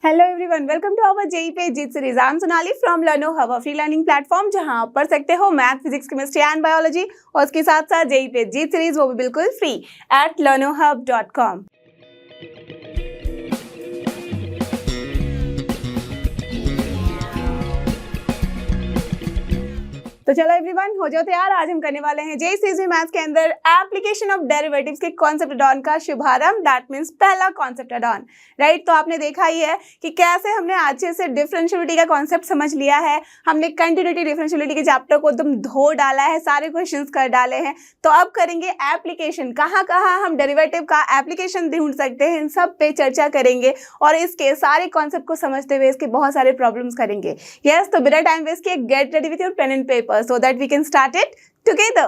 Hello everyone, welcome to our JEE पे जीत series. I am Sonali from Learno Hub, free learning platform जहां आप पढ़ सकते हो math, physics, chemistry and biology और उसके साथ साथ जेई पे जीत सीरीज वो भी बिल्कुल फ्री at learnohub.com। तो चलो एवरीवन, हो जाओ तैयार। आज हम करने वाले हैं जेई सीरीज में मैथ्स के अंदर एप्लीकेशन ऑफ डेरिवेटिव्स के कॉन्सेप्ट एड ऑन का शुभारंभ। दैट मींस पहला कॉन्सेप्ट एड ऑन, राइट। तो आपने देखा ही है कि कैसे हमने अच्छे से डिफरेंशियलिटी का कॉन्सेप्ट समझ लिया है। हमने कंटिन्यूटी डिफरेंशियलिटी के चैप्टर को एकदम धो डाला है, सारे क्वेश्चंस कर डाले हैं। तो अब करेंगे एप्लीकेशन, कहाँ कहाँ हम डेरिवेटिव का एप्लीकेशन ढूंढ सकते हैं, इन सब पे चर्चा करेंगे और इसके सारे कॉन्सेप्ट को समझते हुए इसके बहुत सारे प्रॉब्लम्स करेंगे। यस, तो बिना टाइम वेस्ट किए get ready with your pen and paper so that we can start it together।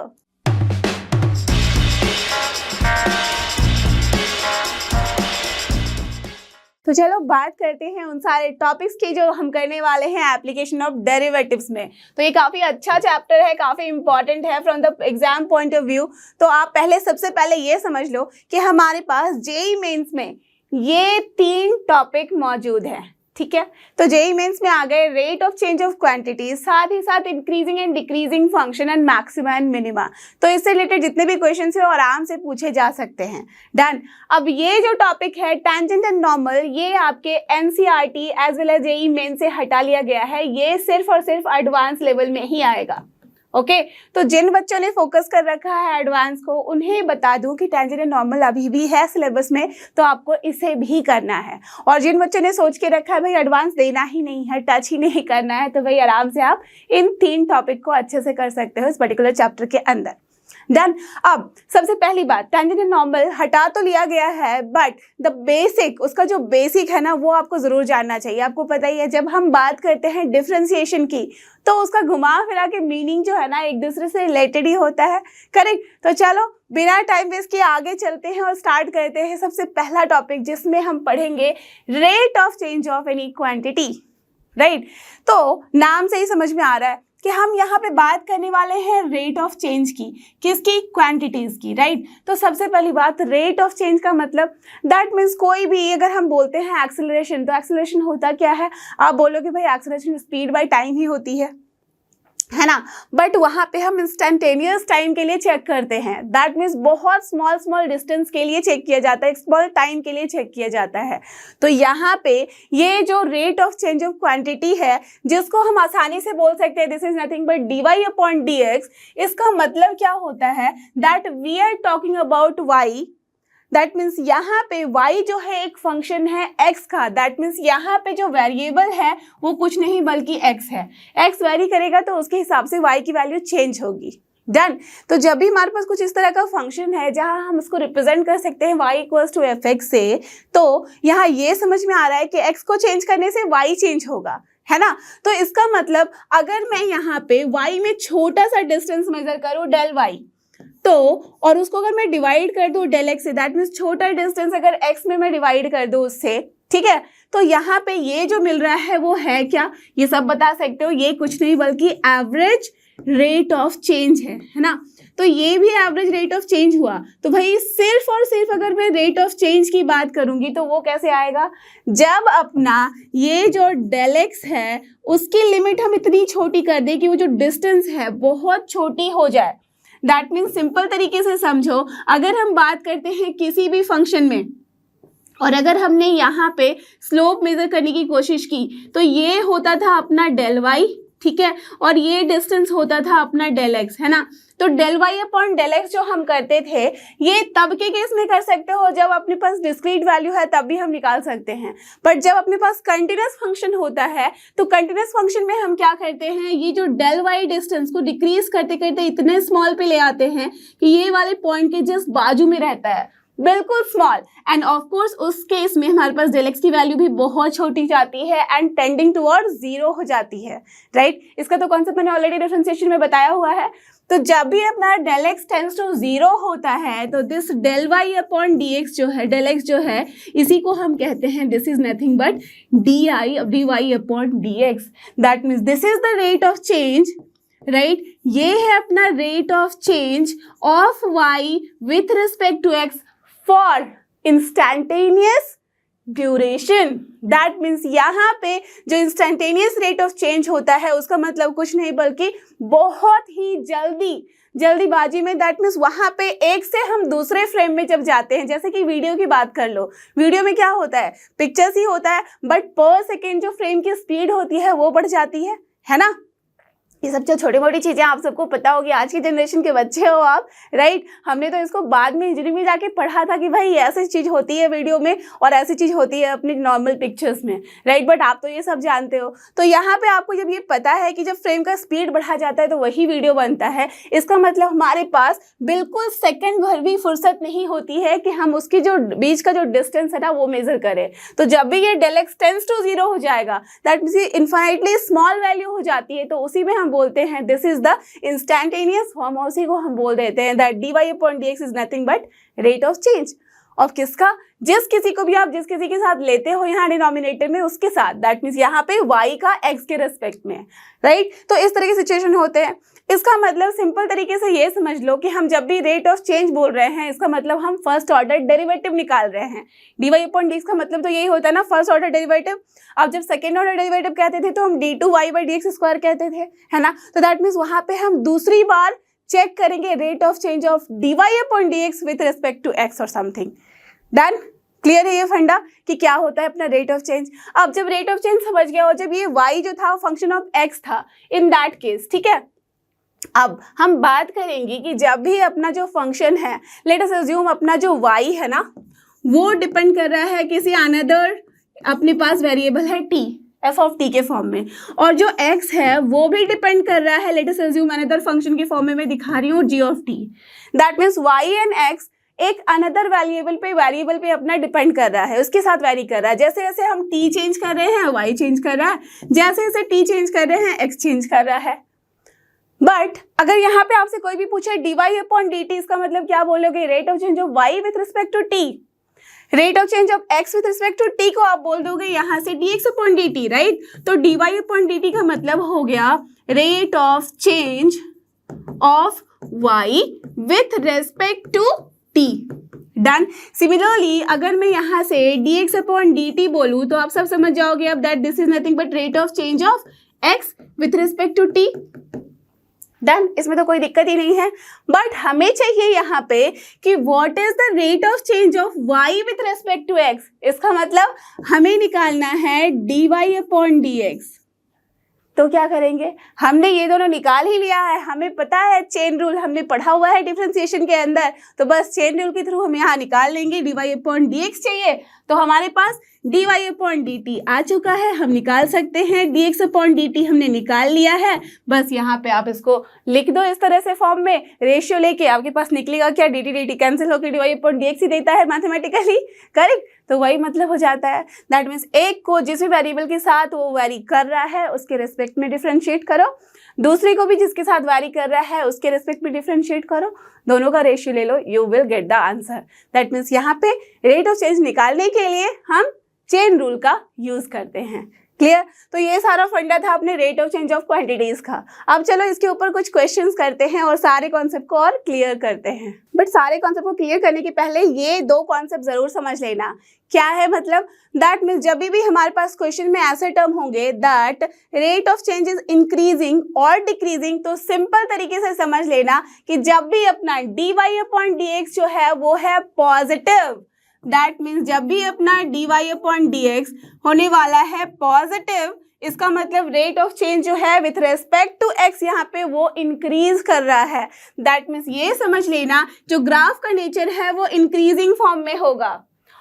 तो चलो बात करते हैं उन सारे टॉपिक्स की जो हम करने वाले हैं एप्लीकेशन ऑफ डेरिवेटिव्स में। तो ये काफी अच्छा चैप्टर है, काफी इंपॉर्टेंट है from the exam point of view. तो आप सबसे पहले ये समझ लो कि हमारे पास जेईई मेंस में ये 3 टॉपिक मौजूद हैं, ठीक है। तो जेईई मेंस में आ गए rate of change of quantity, साथ ही साथ increasing and decreasing function and maxima and minima. तो इससे रिलेटेड जितने भी क्वेश्चन है आराम से पूछे जा सकते हैं। डन। अब ये जो टॉपिक है टेंजेंट एंड नॉर्मल, ये आपके NCERT as well as JEE Mains से हटा लिया गया है। ये सिर्फ और सिर्फ एडवांस लेवल में ही आएगा। ओके तो जिन बच्चों ने फोकस कर रखा है एडवांस को, उन्हें बता दूं कि टेंजेंट एंड नॉर्मल अभी भी है सिलेबस में, तो आपको इसे भी करना है। और जिन बच्चों ने सोच के रखा है भाई एडवांस देना ही नहीं है, टच ही नहीं करना है, तो भाई आराम से आप इन 3 टॉपिक को अच्छे से कर सकते हो इस पर्टिकुलर चैप्टर के अंदर। डन। अब सबसे पहली बात, टेंजेंट एंड नॉर्मल हटा तो लिया गया है, बट द बेसिक, उसका जो बेसिक है ना वो आपको जरूर जानना चाहिए। आपको पता ही है जब हम बात करते हैं डिफरेंशिएशन की, तो उसका घुमा फिरा के मीनिंग जो है ना एक दूसरे से रिलेटेड ही होता है, करेक्ट। तो चलो बिना टाइम वेस्ट किए आगे चलते हैं और स्टार्ट करते हैं सबसे पहला टॉपिक, जिसमें हम पढ़ेंगे rate of change of any quantity, right. तो नाम से ही समझ में आ रहा है कि हम यहाँ पे बात करने वाले हैं रेट ऑफ चेंज की, किसकी? क्वांटिटीज की, राइट। तो सबसे पहली बात, रेट ऑफ चेंज का मतलब दैट मीन्स कोई भी, अगर हम बोलते हैं एक्सेलरेशन, तो एक्सेलरेशन होता क्या है? आप बोलोगे भाई एक्सेलरेशन स्पीड बाय टाइम ही होती है ना, बट वहां पे हम इंस्टेंटेनियस टाइम के लिए चेक करते हैं। दैट मीन्स बहुत स्मॉल डिस्टेंस के लिए चेक किया जाता है, स्मॉल टाइम के लिए चेक किया जाता है। तो यहाँ पे ये जो rate of change of quantity है, जिसको हम आसानी से बोल सकते हैं this is nothing but dy upon dx। इसका मतलब क्या होता है? That we are talking about y। That means यहाँ पे y जो है एक फंक्शन है x का। दैट मीन्स यहाँ पे जो वेरिएबल है वो कुछ नहीं बल्कि x है। x वेरी करेगा तो उसके हिसाब से y की वैल्यू चेंज होगी। डन। तो जब भी हमारे पास कुछ इस तरह का फंक्शन है जहां हम उसको रिप्रेजेंट कर सकते हैं y इक्वल्स टू fx से, तो यहाँ ये समझ में आ रहा है कि x को चेंज करने से y चेंज होगा, है ना। तो इसका मतलब अगर मैं यहाँ पे y में छोटा सा डिस्टेंस मेजर करूँ डेल y, तो और उसको अगर मैं डिवाइड कर दूं डेल एक्स से, दैट मीन्स छोटा डिस्टेंस अगर x में मैं डिवाइड कर दूं उससे, ठीक है, तो यहाँ पे ये जो मिल रहा है वो है क्या? ये सब बता सकते हो, ये कुछ नहीं बल्कि एवरेज रेट ऑफ चेंज है ना। तो ये भी एवरेज रेट ऑफ चेंज हुआ। तो भाई सिर्फ और सिर्फ अगर मैं रेट ऑफ चेंज की बात करूंगी तो वो कैसे आएगा? जब अपना ये जो डेल एक्स है उसकी लिमिट हम इतनी छोटी कर दें कि वो जो डिस्टेंस है बहुत छोटी हो जाए। दैट मीन्स सिंपल तरीके से समझो, अगर हम बात करते हैं किसी भी फंक्शन में और अगर हमने यहाँ पे स्लोप मेजर करने की कोशिश की, तो ये होता था अपना डेल वाई, ठीक है, और ये डिस्टेंस होता था अपना डेल एक्स, है ना। तो del y upon del x जो हम करते थे, ये तब के केस में कर सकते हो जब अपने पास डिस्क्रीट वैल्यू है, तब भी हम निकाल सकते हैं। बट जब अपने पास कंटिन्यूअस फंक्शन होता है, तो कंटिन्यूअस फंक्शन में हम क्या करते हैं, ये जो डेल वाई डिस्टेंस को डिक्रीज करते करते इतने स्मॉल पे ले आते हैं कि ये वाले पॉइंट के जस्ट बाजू में रहता है, बिल्कुल स्मॉल। एंड ऑफ कोर्स उस केस में हमारे पास डेल एक्स की वैल्यू भी बहुत छोटी जाती है एंड टेंडिंग टुवर्ड 0 हो जाती है, राइट। इसका तो कॉन्सेप्ट मैंने ऑलरेडी डिफरेंशिएशन में बताया हुआ है। तो जब भी अपना डेल एक्स टेंड्स टू 0 होता है, तो this del y upon d x जो है, डेल एक्स जो है, इसी को हम कहते हैं this is nothing but d y upon d x. That means this is the rate of change, right. ये है अपना rate of change of y with respect to x for instantaneous duration. That means यहाँ पे जो instantaneous rate of change होता है उसका मतलब कुछ नहीं बल्कि बहुत ही जल्दीबाजी में। दैट मीन्स वहाँ पे एक से हम दूसरे फ्रेम में जब जाते हैं, जैसे कि वीडियो की बात कर लो, वीडियो में क्या होता है, पिक्चर्स ही होता है, बट पर सेकेंड जो फ्रेम की स्पीड होती है वो बढ़ जाती है ना। ये सब जो छोटी मोटी चीज़ें आप सबको पता होगी, आज की जनरेशन के बच्चे हो आप, राइट। हमने तो इसको बाद में इंजीनियरिंग में जाके पढ़ा था कि भाई ऐसी चीज़ होती है वीडियो में और ऐसी चीज़ होती है अपनी नॉर्मल पिक्चर्स में, राइट। बट आप तो ये सब जानते हो। तो यहाँ पे आपको जब ये पता है कि जब फ्रेम का स्पीड बढ़ा जाता है तो वही वीडियो बनता है, इसका मतलब हमारे पास बिल्कुल सेकेंड भर भी फुर्सत नहीं होती है कि हम उसकी जो बीच का जो डिस्टेंस है ना वो मेजर करें। तो जब भी ये del x टेंड्स टू 0 हो जाएगा, दैट मीन्स ये इनफाइनाइटली स्मॉल वैल्यू हो जाती है, तो उसी में हम बोलते हैं this is the instantaneous form. उसी को हम बोल देते हैं that dy upon dx is nothing but rate of change of किसका, जिस किसी को भी आप जिस किसी के साथ लेते हो यहाँ डिनोमिनेटर में उसके साथ, दैट मीन्स यहाँ पे y का x के रेस्पेक्ट में, राइट। तो इस तरह के सिचुएशन होते हैं। इसका मतलब सिंपल तरीके से ये समझ लो कि हम जब भी रेट ऑफ चेंज बोल रहे हैं इसका मतलब हम फर्स्ट ऑर्डर डेरिवेटिव निकाल रहे हैं। dy upon dx का मतलब तो यही होता है ना, फर्स्ट ऑर्डर डेरिवेटिव। अब जब सेकेंड ऑर्डर डेरिवेटिव कहते थे तो हम d2y/dx² कहते थे, है ना। तो दैट मीन्स वहाँ पे हम दूसरी बार चेक करेंगे rate of change of dy upon dx with respect to x और समथिंग। डन, क्लियर है ये फंडा कि क्या होता है अपना रेट ऑफ चेंज। अब जब रेट ऑफ चेंज समझ गया और जब ये y जो था फंक्शन ऑफ x था इन दैट केस, ठीक है। अब हम बात करेंगे कि जब भी अपना जो फंक्शन है, लेट अस अज्यूम अपना जो y है ना वो डिपेंड कर रहा है किसी अनदर, अपने पास वेरिएबल है t, f ऑफ t के फॉर्म में, और जो x है वो भी डिपेंड कर रहा है let us assume another function के फॉर्म में मैं दिखा रही हूँ g of t। That means y and x एक अनदर वेरिएबल पे अपना डिपेंड कर रहा है, उसके साथ वेरी कर रहा है। जैसे जैसे हम t चेंज कर रहे हैं y चेंज कर रहा है, जैसे जैसे t चेंज कर रहे हैं x चेंज कर रहा है। बट अगर यहाँ पे आपसे कोई भी पूछे dy upon dt, इसका मतलब क्या बोलोगे, rate of change of y with respect to t, rate of change of x with respect to t को आप बोल दोगे यहाँ से dx upon dt, राइट। तो dy upon dt का मतलब हो गया rate of change of y with respect to t। Done. Similarly अगर मैं यहाँ से dx upon dt बोलूँ तो आप सब समझ जाओगे अब that this is nothing but rate of change of x with respect to t। Done, इसमें तो कोई दिक्कत ही नहीं है। बट हमें चाहिए यहाँ पे कि what is the rate of change of y with respect to x। इसका मतलब हमें निकालना है dy upon dx। तो क्या करेंगे, हमने ये दोनों निकाल ही लिया है, हमें पता है चेन रूल, हमने पढ़ा हुआ है डिफरेंशिएशन के अंदर, तो बस चेन रूल के थ्रू हम यहाँ निकाल लेंगे। dy upon dx चाहिए तो हमारे पास dy upon dt आ चुका है, हम निकाल सकते हैं। dx upon dt हमने निकाल लिया है, बस यहाँ पे आप इसको लिख दो इस तरह से फॉर्म में, रेशियो लेके आपके पास निकलेगा क्या, dt dt कैंसिल होकर dy upon dx ही देता है मैथमेटिकली, करेक्ट। तो वही मतलब हो जाता है, दैट मीन्स एक को जिस भी वेरिएबल के साथ वो वेरी कर रहा है उसके रिस्पेक्ट में डिफरेंशिएट करो, दूसरे को भी जिसके साथ वेरी कर रहा है उसके रिस्पेक्ट में डिफरेंशिएट करो, दोनों का रेशियो ले लो, you will get the answer. That means यहाँ पे रेट ऑफ चेंज निकालने के लिए हम चेन रूल का यूज करते हैं। क्लियर। तो ये सारा फंडा था अपने rate of change of quantities का। अब चलो इसके ऊपर कुछ क्वेश्चंस करते हैं और सारे कॉन्सेप्ट को और क्लियर करते हैं। बट सारे कॉन्सेप्ट को क्लियर करने के पहले ये दो कॉन्सेप्ट जरूर समझ लेना। क्या है मतलब, दैट मीन्स जब भी हमारे पास क्वेश्चन में ऐसे टर्म होंगे that rate of change is increasing और डिक्रीजिंग, तो सिंपल तरीके से समझ लेना कि जब भी अपना dy upon dx जो है वो है पॉजिटिव, दैट मीन्स जब भी अपना dy upon dx होने वाला है पॉजिटिव, इसका मतलब रेट ऑफ चेंज जो है विथ रेस्पेक्ट टू x यहाँ पे वो इंक्रीज कर रहा है। दैट मीन्स ये समझ लेना जो ग्राफ का नेचर है वो इंक्रीजिंग फॉर्म में होगा,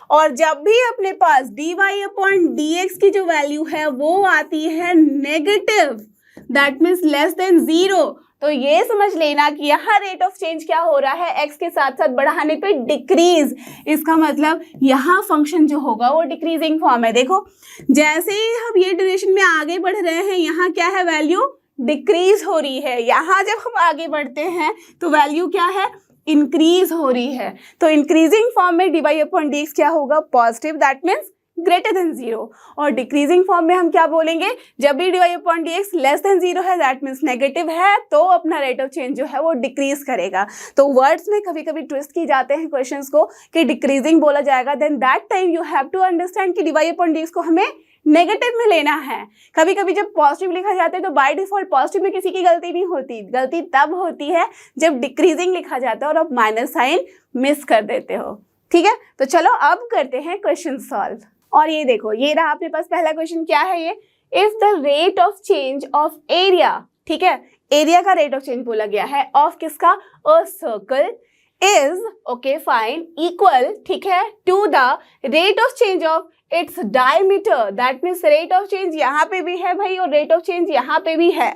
और जब भी अपने पास dy upon dx की जो वैल्यू है वो आती है negative, that means less than 0, तो ये समझ लेना कि यहाँ रेट ऑफ चेंज क्या हो रहा है, x के साथ साथ बढ़ाने पे डिक्रीज। इसका मतलब यहाँ फंक्शन जो होगा वो डिक्रीजिंग फॉर्म है। देखो जैसे ही हम ये ड्यूरेशन में आगे बढ़ रहे हैं यहाँ क्या है, वैल्यू डिक्रीज हो रही है, यहाँ जब हम आगे बढ़ते हैं तो वैल्यू क्या है, इंक्रीज हो रही है। तो इंक्रीजिंग फॉर्म में dy upon dx क्या होगा, positive, that means greater than 0। और डिक्रीजिंग फॉर्म में हम क्या बोलेंगे, जब भी dy upon dx less than 0 है दैट मीन्स नेगेटिव है, तो अपना रेट ऑफ चेंज जो है वो डिक्रीज करेगा। तो वर्ड्स में कभी कभी ट्विस्ट की जाते हैं क्वेश्चंस को कि डिक्रीजिंग बोला जाएगा, then that time you have to understand कि dy अपॉन dx को हमें नेगेटिव में लेना है। कभी कभी जब पॉजिटिव लिखा जाता है तो बाय डिफॉल्ट पॉजिटिव में किसी की गलती नहीं होती, गलती तब होती है जब डिक्रीजिंग लिखा जाता है और आप माइनस साइन मिस कर देते हो। ठीक है, तो चलो अब करते हैं क्वेश्चन सॉल्व। और ये देखो, ये रहा अपने पास पहला क्वेश्चन। क्या है ये, if the rate of change of area, ठीक है, एरिया का रेट ऑफ चेंज बोला गया है, ऑफ किसका, a circle is, okay fine, equal, ठीक है, to the rate of change of its diameter, that means rate of change यहाँ पे भी है भाई और रेट ऑफ चेंज यहाँ पे भी है,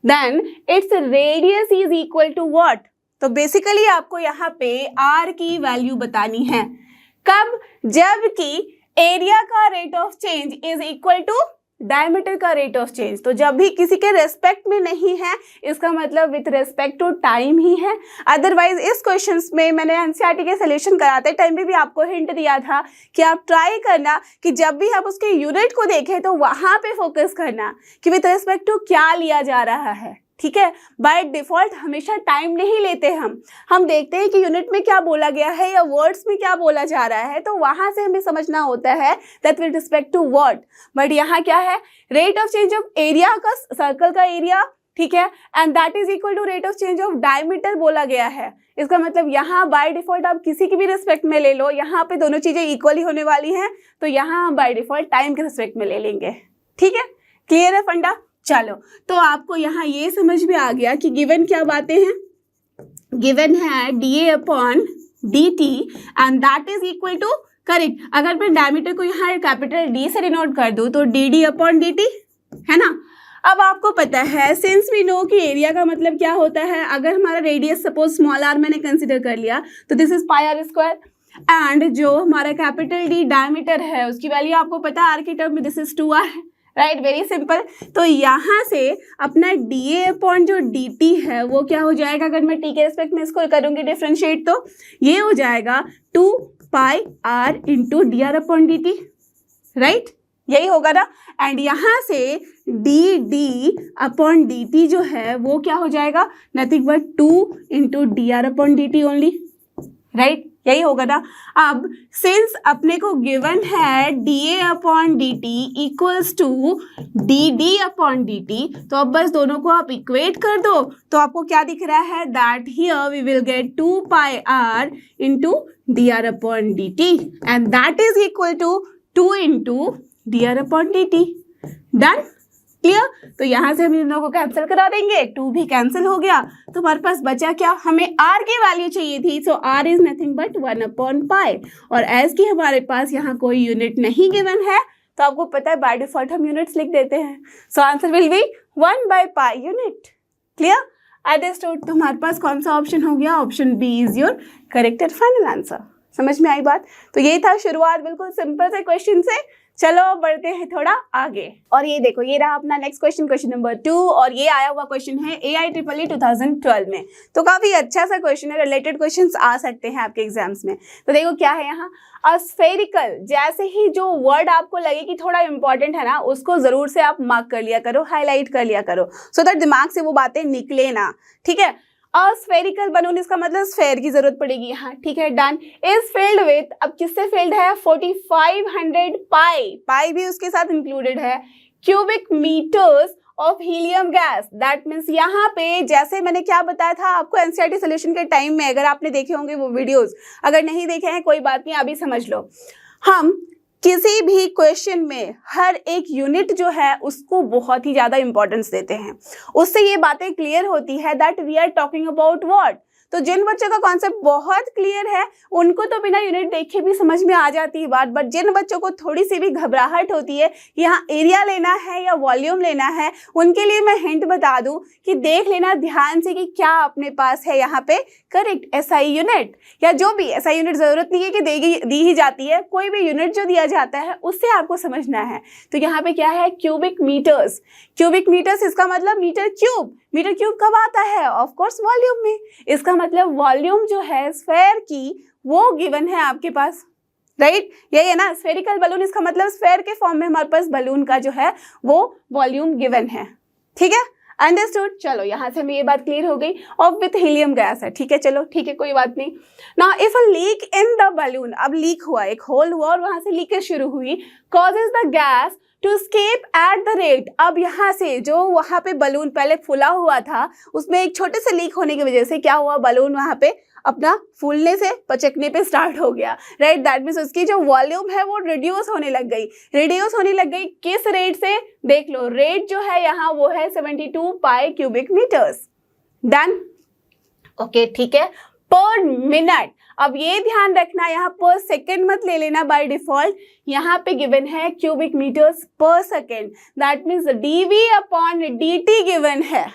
then its radius is equal to what. तो बेसिकली आपको यहाँ पे r की वैल्यू बतानी है, कब, जबकि एरिया का rate of change is equal to diameter का रेट ऑफ चेंज। तो जब भी किसी के रेस्पेक्ट में नहीं है इसका मतलब विथ रेस्पेक्ट टू टाइम ही है। अदरवाइज इस क्वेश्चन में मैंने एनसीईआरटी के सोल्यूशन कराते टाइम भी आपको हिंट दिया था कि आप ट्राई करना कि जब भी आप उसके यूनिट को देखें तो वहां पे फोकस करना कि विथ रेस्पेक्ट टू क्या लिया जा रहा है। ठीक है, बाय डिफॉल्ट हमेशा टाइम नहीं लेते हम देखते हैं कि यूनिट में क्या बोला गया है या वर्ड्स में क्या बोला जा रहा है, तो वहां से हमें समझना होता है that with respect to what. But यहाँ क्या है, rate of change of area का, सर्कल का एरिया, ठीक है, and that is equal to rate of change of diameter बोला गया है। इसका मतलब यहाँ बाय डिफॉल्ट आप किसी की भी रिस्पेक्ट में ले लो, यहाँ पे दोनों चीजें इक्वली होने वाली हैं, तो यहाँ हम बाय डिफॉल्ट टाइम के रिस्पेक्ट में ले लेंगे। ठीक है, क्लियर है फंडा। चलो, तो आपको यहाँ ये समझ में आ गया कि गिवन क्या बातें हैं, गिवन है dA upon dt and that is equal to, correct, अगर मैं डायमीटर को यहाँ कैपिटल D से डिनोट कर दूँ तो dd अपॉन dt है ना। अब आपको पता है सिंस वी नो कि एरिया का मतलब क्या होता है, अगर हमारा रेडियस सपोज स्मॉल r मैंने कंसिडर कर लिया तो this is pi r square, and जो हमारा कैपिटल D डायमीटर है उसकी वैल्यू आपको पता है r की टर्म में this is 2r, right, very simple. तो यहाँ से अपना dA अपॉन जो dt है वो क्या हो जाएगा, अगर मैं t के रिस्पेक्ट में इसको करूँगी डिफ्रेंशिएट तो ये हो जाएगा 2 pi r into dr upon dt, right, यही होगा ना। एंड यहाँ से dd अपॉन dt जो है वो क्या हो जाएगा, nothing but 2 into dr upon dt only, right, यही होगा ना। अब सिंस अपने को गिवन है dA upon dt equals to dd upon dt, तो अब बस दोनों को आप इक्वेट कर दो तो आपको क्या दिख रहा है, that here we will get 2 pi r into dr upon dt and that is equal to 2 into dr upon dt। Done, clear. तो यहाँ से हम इन दोनों को कैंसिल करा देंगे, 2 भी कैंसिल हो गया, तो हमारे पास बचा क्या, हमें r की वैल्यू चाहिए थी, सो r is nothing but 1 upon pi, और एज की हमारे पास यहाँ कोई यूनिट नहीं गिवन है तो आपको पता है बाय डिफॉल्ट हम यूनिट्स लिख देते हैं, so answer will be 1 by pi unit. Clear, understood. तो हमारे पास कौन सा ऑप्शन हो गया, option B is your correct and final answer. समझ में आई बात। तो ये था शुरुआत बिल्कुल सिंपल से क्वेश्चन से। चलो बढ़ते हैं थोड़ा आगे। और ये देखो, ये रहा अपना नेक्स्ट क्वेश्चन, क्वेश्चन नंबर 2, और ये आया हुआ क्वेश्चन है AIEEE 2012 में। तो काफी अच्छा सा क्वेश्चन है, रिलेटेड क्वेश्चंस आ सकते हैं आपके एग्जाम्स में। तो देखो क्या है यहाँ, स्फेरिकल, जैसे ही जो वर्ड आपको लगे कि थोड़ा इंपॉर्टेंट है ना, उसको जरूर से आप मार्क कर लिया करो, हाईलाइट कर लिया करो, सो दैट दिमाग से वो बातें निकले ना। ठीक है, स्फेरिकल बलून, इसका मतलब स्फेयर की जरूरत पड़ेगी यहाँ। ठीक है, डन। इज फिल्ड विथ, अब किससे फिल्ड है, 4500 पाई भी उसके साथ इंक्लूडेड है, cubic metres of helium gas. That means यहाँ पे जैसे मैंने क्या बताया था आपको एनसीईआरटी सोल्यूशन के टाइम में, अगर आपने देखे होंगे वो वीडियोस, अगर नहीं देखे हैं कोई बात नहीं, अभी समझ लो। हम किसी भी क्वेश्चन में हर एक यूनिट जो है उसको बहुत ही ज्यादा इंपॉर्टेंस देते हैं, उससे ये बातें क्लियर होती है that we are talking about what. तो जिन बच्चों का कॉन्सेप्ट बहुत क्लियर है उनको तो बिना यूनिट देखे भी समझ में आ जाती है बात, बट जिन बच्चों को थोड़ी सी भी घबराहट होती है यहाँ एरिया लेना है या वॉल्यूम लेना है, उनके लिए मैं हिंट बता दूं कि देख लेना ध्यान से कि क्या अपने पास है यहाँ पे करेक्ट एसआई यूनिट, या जो भी एसआई यूनिट जरूरत नहीं है कि दी ही जाती है, कोई भी यूनिट जो दिया जाता है उससे आपको समझना है। तो यहाँ पे क्या है, क्यूबिक मीटर्स। क्यूबिक मीटर्स इसका मतलब मीटर क्यूब। मीटर क्यूब कब आता है, ऑफ कोर्स वॉल्यूम में। इसका मतलब वॉल्यूम जो है स्फेयर की वो गिवन है आपके पास। राइट, यही है ना स्फेरिकल बलून, इसका मतलब स्फेयर के फॉर्म में हमारे पास बलून का जो है वो वॉल्यूम गिवन है, ठीक है, अंडरस्टूड। चलो यहाँ से हमें ये बात क्लियर हो गई। और विथ हीलियम गैस है, ठीक है, चलो ठीक है, कोई बात नहीं। ना if a leak in the balloon, अब लीक हुआ, एक होल हुआ और वहां से लीकेज शुरू हुई, causes the gas to escape at the rate. अब यहाँ से जो वहां पे बलून पहले फुला हुआ था उसमें एक छोटे से लीक होने की वजह से क्या हुआ, बलून वहां पे अपना फूलने से पचकने पे स्टार्ट हो गया, राइट। दैट मीन्स उसकी जो वॉल्यूम है वो रिड्यूस होने लग गई। रिड्यूस होने लग गई किस रेट से, देख लो, रेट जो है यहाँ वो है 72 पाई क्यूबिक मीटर्स। डन, ओके, ठीक है, पर मिनट। अब ये ध्यान रखना यहाँ पर सेकेंड मत ले लेना बाय डिफॉल्ट, यहाँ पे गिवन है cubic metres per second, that means d v upon dt given है,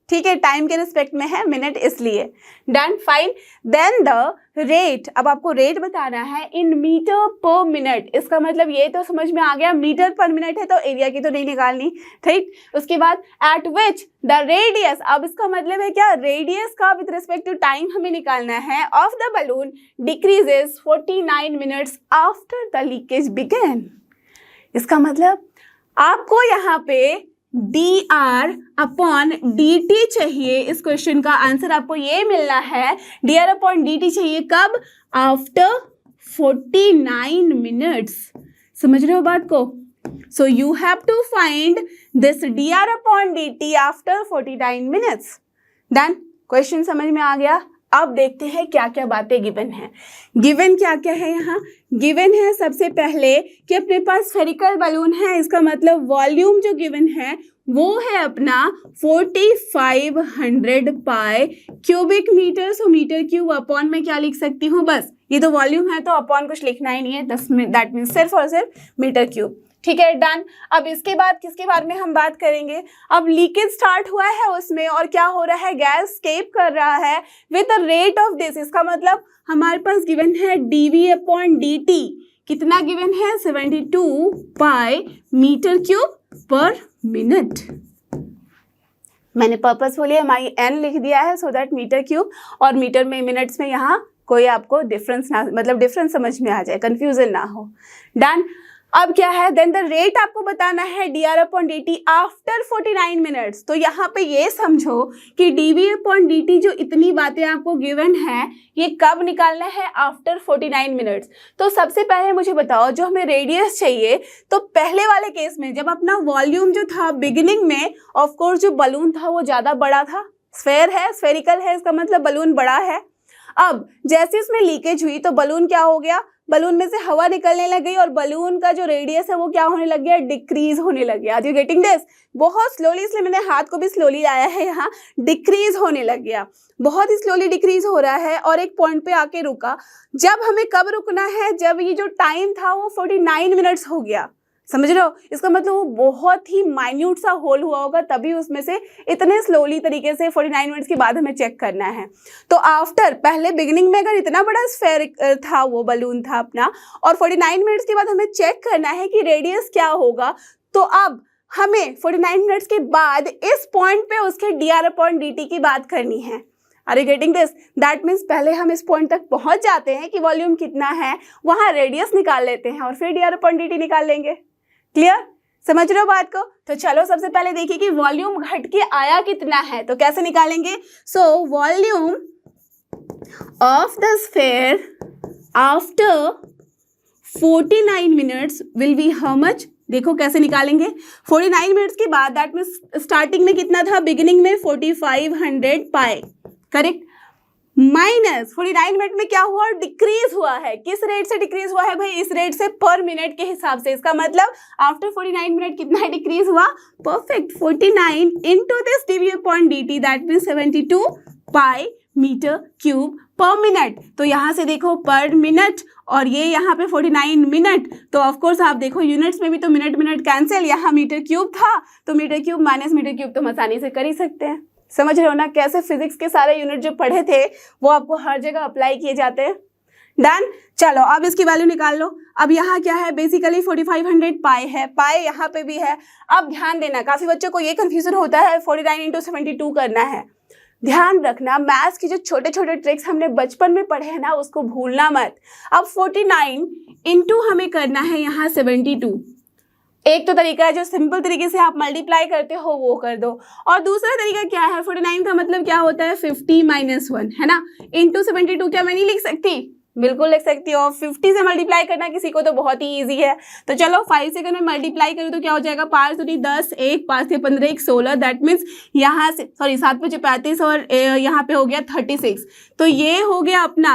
ठीक है, टाइम के रिस्पेक्ट में है, मिनट इसलिए। Done, fine. Then the rate, अब आपको रेट बताना है इन मीटर पर मिनट, इसका मतलब ये तो समझ में आ गया, मीटर पर मिनट है तो एरिया की तो नहीं निकालनी, ठीक। उसके बाद एट विच द रेडियस, अब इसका मतलब है क्या, रेडियस का विद रिस्पेक्ट टू टाइम हमें निकालना है, of the balloon decreases 49 minutes after the leakage began. इसका मतलब आपको यहाँ पे dr अपॉन dt चाहिए, इस क्वेश्चन का आंसर आपको ये मिलना है, dr अपॉन dt चाहिए कब, आफ्टर 49 मिनट्स। समझ रहे हो बात को? So you have to find this dr upon dt after 49 minutes. Done, question समझ में आ गया। अब देखते हैं क्या क्या बातें गिवन है। गिवन क्या क्या है यहाँ, गिवन है सबसे पहले कि अपने पास स्फेरिकल बलून है, इसका मतलब वॉल्यूम जो गिवन है वो है अपना 4500 पाई क्यूबिक मीटर। सो मीटर क्यूब अपॉन में क्या लिख सकती हूँ, बस ये तो वॉल्यूम है तो अपॉन कुछ लिखना ही नहीं है, 10 में, दैट मीन्स सिर्फ और सिर्फ मीटर क्यूब, ठीक है, डन। अब इसके बाद किसके बारे में हम बात करेंगे, अब लीकेज स्टार्ट हुआ है उसमें और क्या हो रहा है, गैस स्केप कर रहा है with the rate of this, इसका मतलब हमारे पास गिवन है dv अपॉन dt, कितना गिवन है, 72 pi metre cube per minute. मैंने पर्पसफुली MIN लिख दिया है सो दैट मीटर क्यूब और मीटर में मिनट्स में यहाँ कोई आपको डिफरेंस ना, मतलब डिफरेंस समझ में आ जाए, कंफ्यूजन ना हो। डन, अब क्या है, देन द रेट आपको बताना है dr upon dt after 49 minutes. तो यहाँ पे ये समझो कि dv अपॉन dt जो इतनी बातें आपको गिवन है ये कब निकालना है, आफ्टर 49 मिनट्स। तो सबसे पहले मुझे बताओ जो हमें रेडियस चाहिए, तो पहले वाले केस में जब अपना वॉल्यूम जो था बिगिनिंग में, ऑफ कोर्स जो बलून था वो ज़्यादा बड़ा था, स्फेयर है, स्फेरिकल है, इसका मतलब बलून बड़ा है। अब जैसे इसमें लीकेज हुई तो बलून क्या हो गया, बलून में से हवा निकलने लग गई और बलून का जो रेडियस है वो क्या होने लग गया, डिक्रीज होने लग गया। Are you getting this? बहुत स्लोली, इसलिए मैंने हाथ को भी स्लोली लाया है यहाँ, डिक्रीज होने लग गया, बहुत ही स्लोली डिक्रीज हो रहा है और एक पॉइंट पे आके रुका। जब हमें कब रुकना है, जब ये जो टाइम था वो 49 मिनट्स हो गया, समझ रहे हो? इसका मतलब वो बहुत ही माइन्यूट सा होल हुआ होगा तभी उसमें से इतने स्लोली तरीके से 49 मिनट्स के बाद हमें चेक करना है। तो आफ्टर, पहले बिगिनिंग में अगर इतना बड़ा स्फेयर था, वो बलून था अपना, और 49 मिनट्स के बाद हमें चेक करना है कि रेडियस क्या होगा, तो अब हमें 49 मिनट्स के बाद इस पॉइंट पे उसके dr अपॉन dt की बात करनी है। Are you getting this? That means पहले हम इस पॉइंट तक पहुंच जाते हैं कि वॉल्यूम कितना है, वहां रेडियस निकाल लेते हैं और फिर dr अपॉन dt निकाल लेंगे। क्लियर? समझ रहे हो बात को? तो चलो सबसे पहले देखिए कि वॉल्यूम घट के आया कितना है, तो कैसे निकालेंगे। So volume of the sphere after 49 minutes will be how much, देखो कैसे निकालेंगे। 49 मिनट्स के बाद, दैट मीन्स स्टार्टिंग में कितना था, बिगिनिंग में 4500 पाई, करेक्ट, माइनस 49 मिनट में क्या हुआ, डिक्रीज हुआ है। किस रेट से डिक्रीज हुआ है भाई, इस रेट से पर मिनट के हिसाब से। इसका मतलब आफ्टर 49 मिनट कितना डिक्रीज हुआ, perfect, 49 into this dv upon dt, that means 72 pi metre cube per minute. तो यहाँ से देखो पर मिनट और ये यहाँ पे 49 मिनट, तो ऑफकोर्स आप देखो यूनिट्स में भी तो मिनट मिनट कैंसिल, यहाँ मीटर क्यूब था तो metre cube minus metre cube तो हम आसानी से कर ही सकते हैं। समझ रहे हो ना कैसे फिजिक्स के सारे यूनिट जो पढ़े थे वो आपको हर जगह अप्लाई किए जाते हैं। डन, चलो अब इसकी वैल्यू निकाल लो। अब यहाँ क्या है, बेसिकली 4500 पाई है, पाई यहाँ पे भी है। अब ध्यान देना, काफी बच्चों को ये कंफ्यूजन होता है 49 इंटू 72 करना है। ध्यान रखना, मैथ्स की जो छोटे छोटे ट्रिक्स हमने बचपन में पढ़े हैं ना, उसको भूलना मत। अब 49 इंटू हमें करना है यहाँ 72। एक तो तरीका है जो सिंपल तरीके से आप मल्टीप्लाई करते हो वो कर दो, और दूसरा तरीका क्या है, 49 का मतलब क्या होता है 50 - 1, है ना, इंटू 72। क्या मैं नहीं लिख सकती? बिल्कुल लिख सकती हो। 50 से मल्टीप्लाई करना किसी को तो बहुत ही ईजी है, तो चलो 5 से अगर मैं मल्टीप्लाई करूँ तो क्या हो जाएगा, 5 दूनी 10, 1 5 से 15, 1 16, दैट मीन्स यहाँ से सॉरी 7 5 35 और यहाँ पे हो गया 36, तो ये हो गया अपना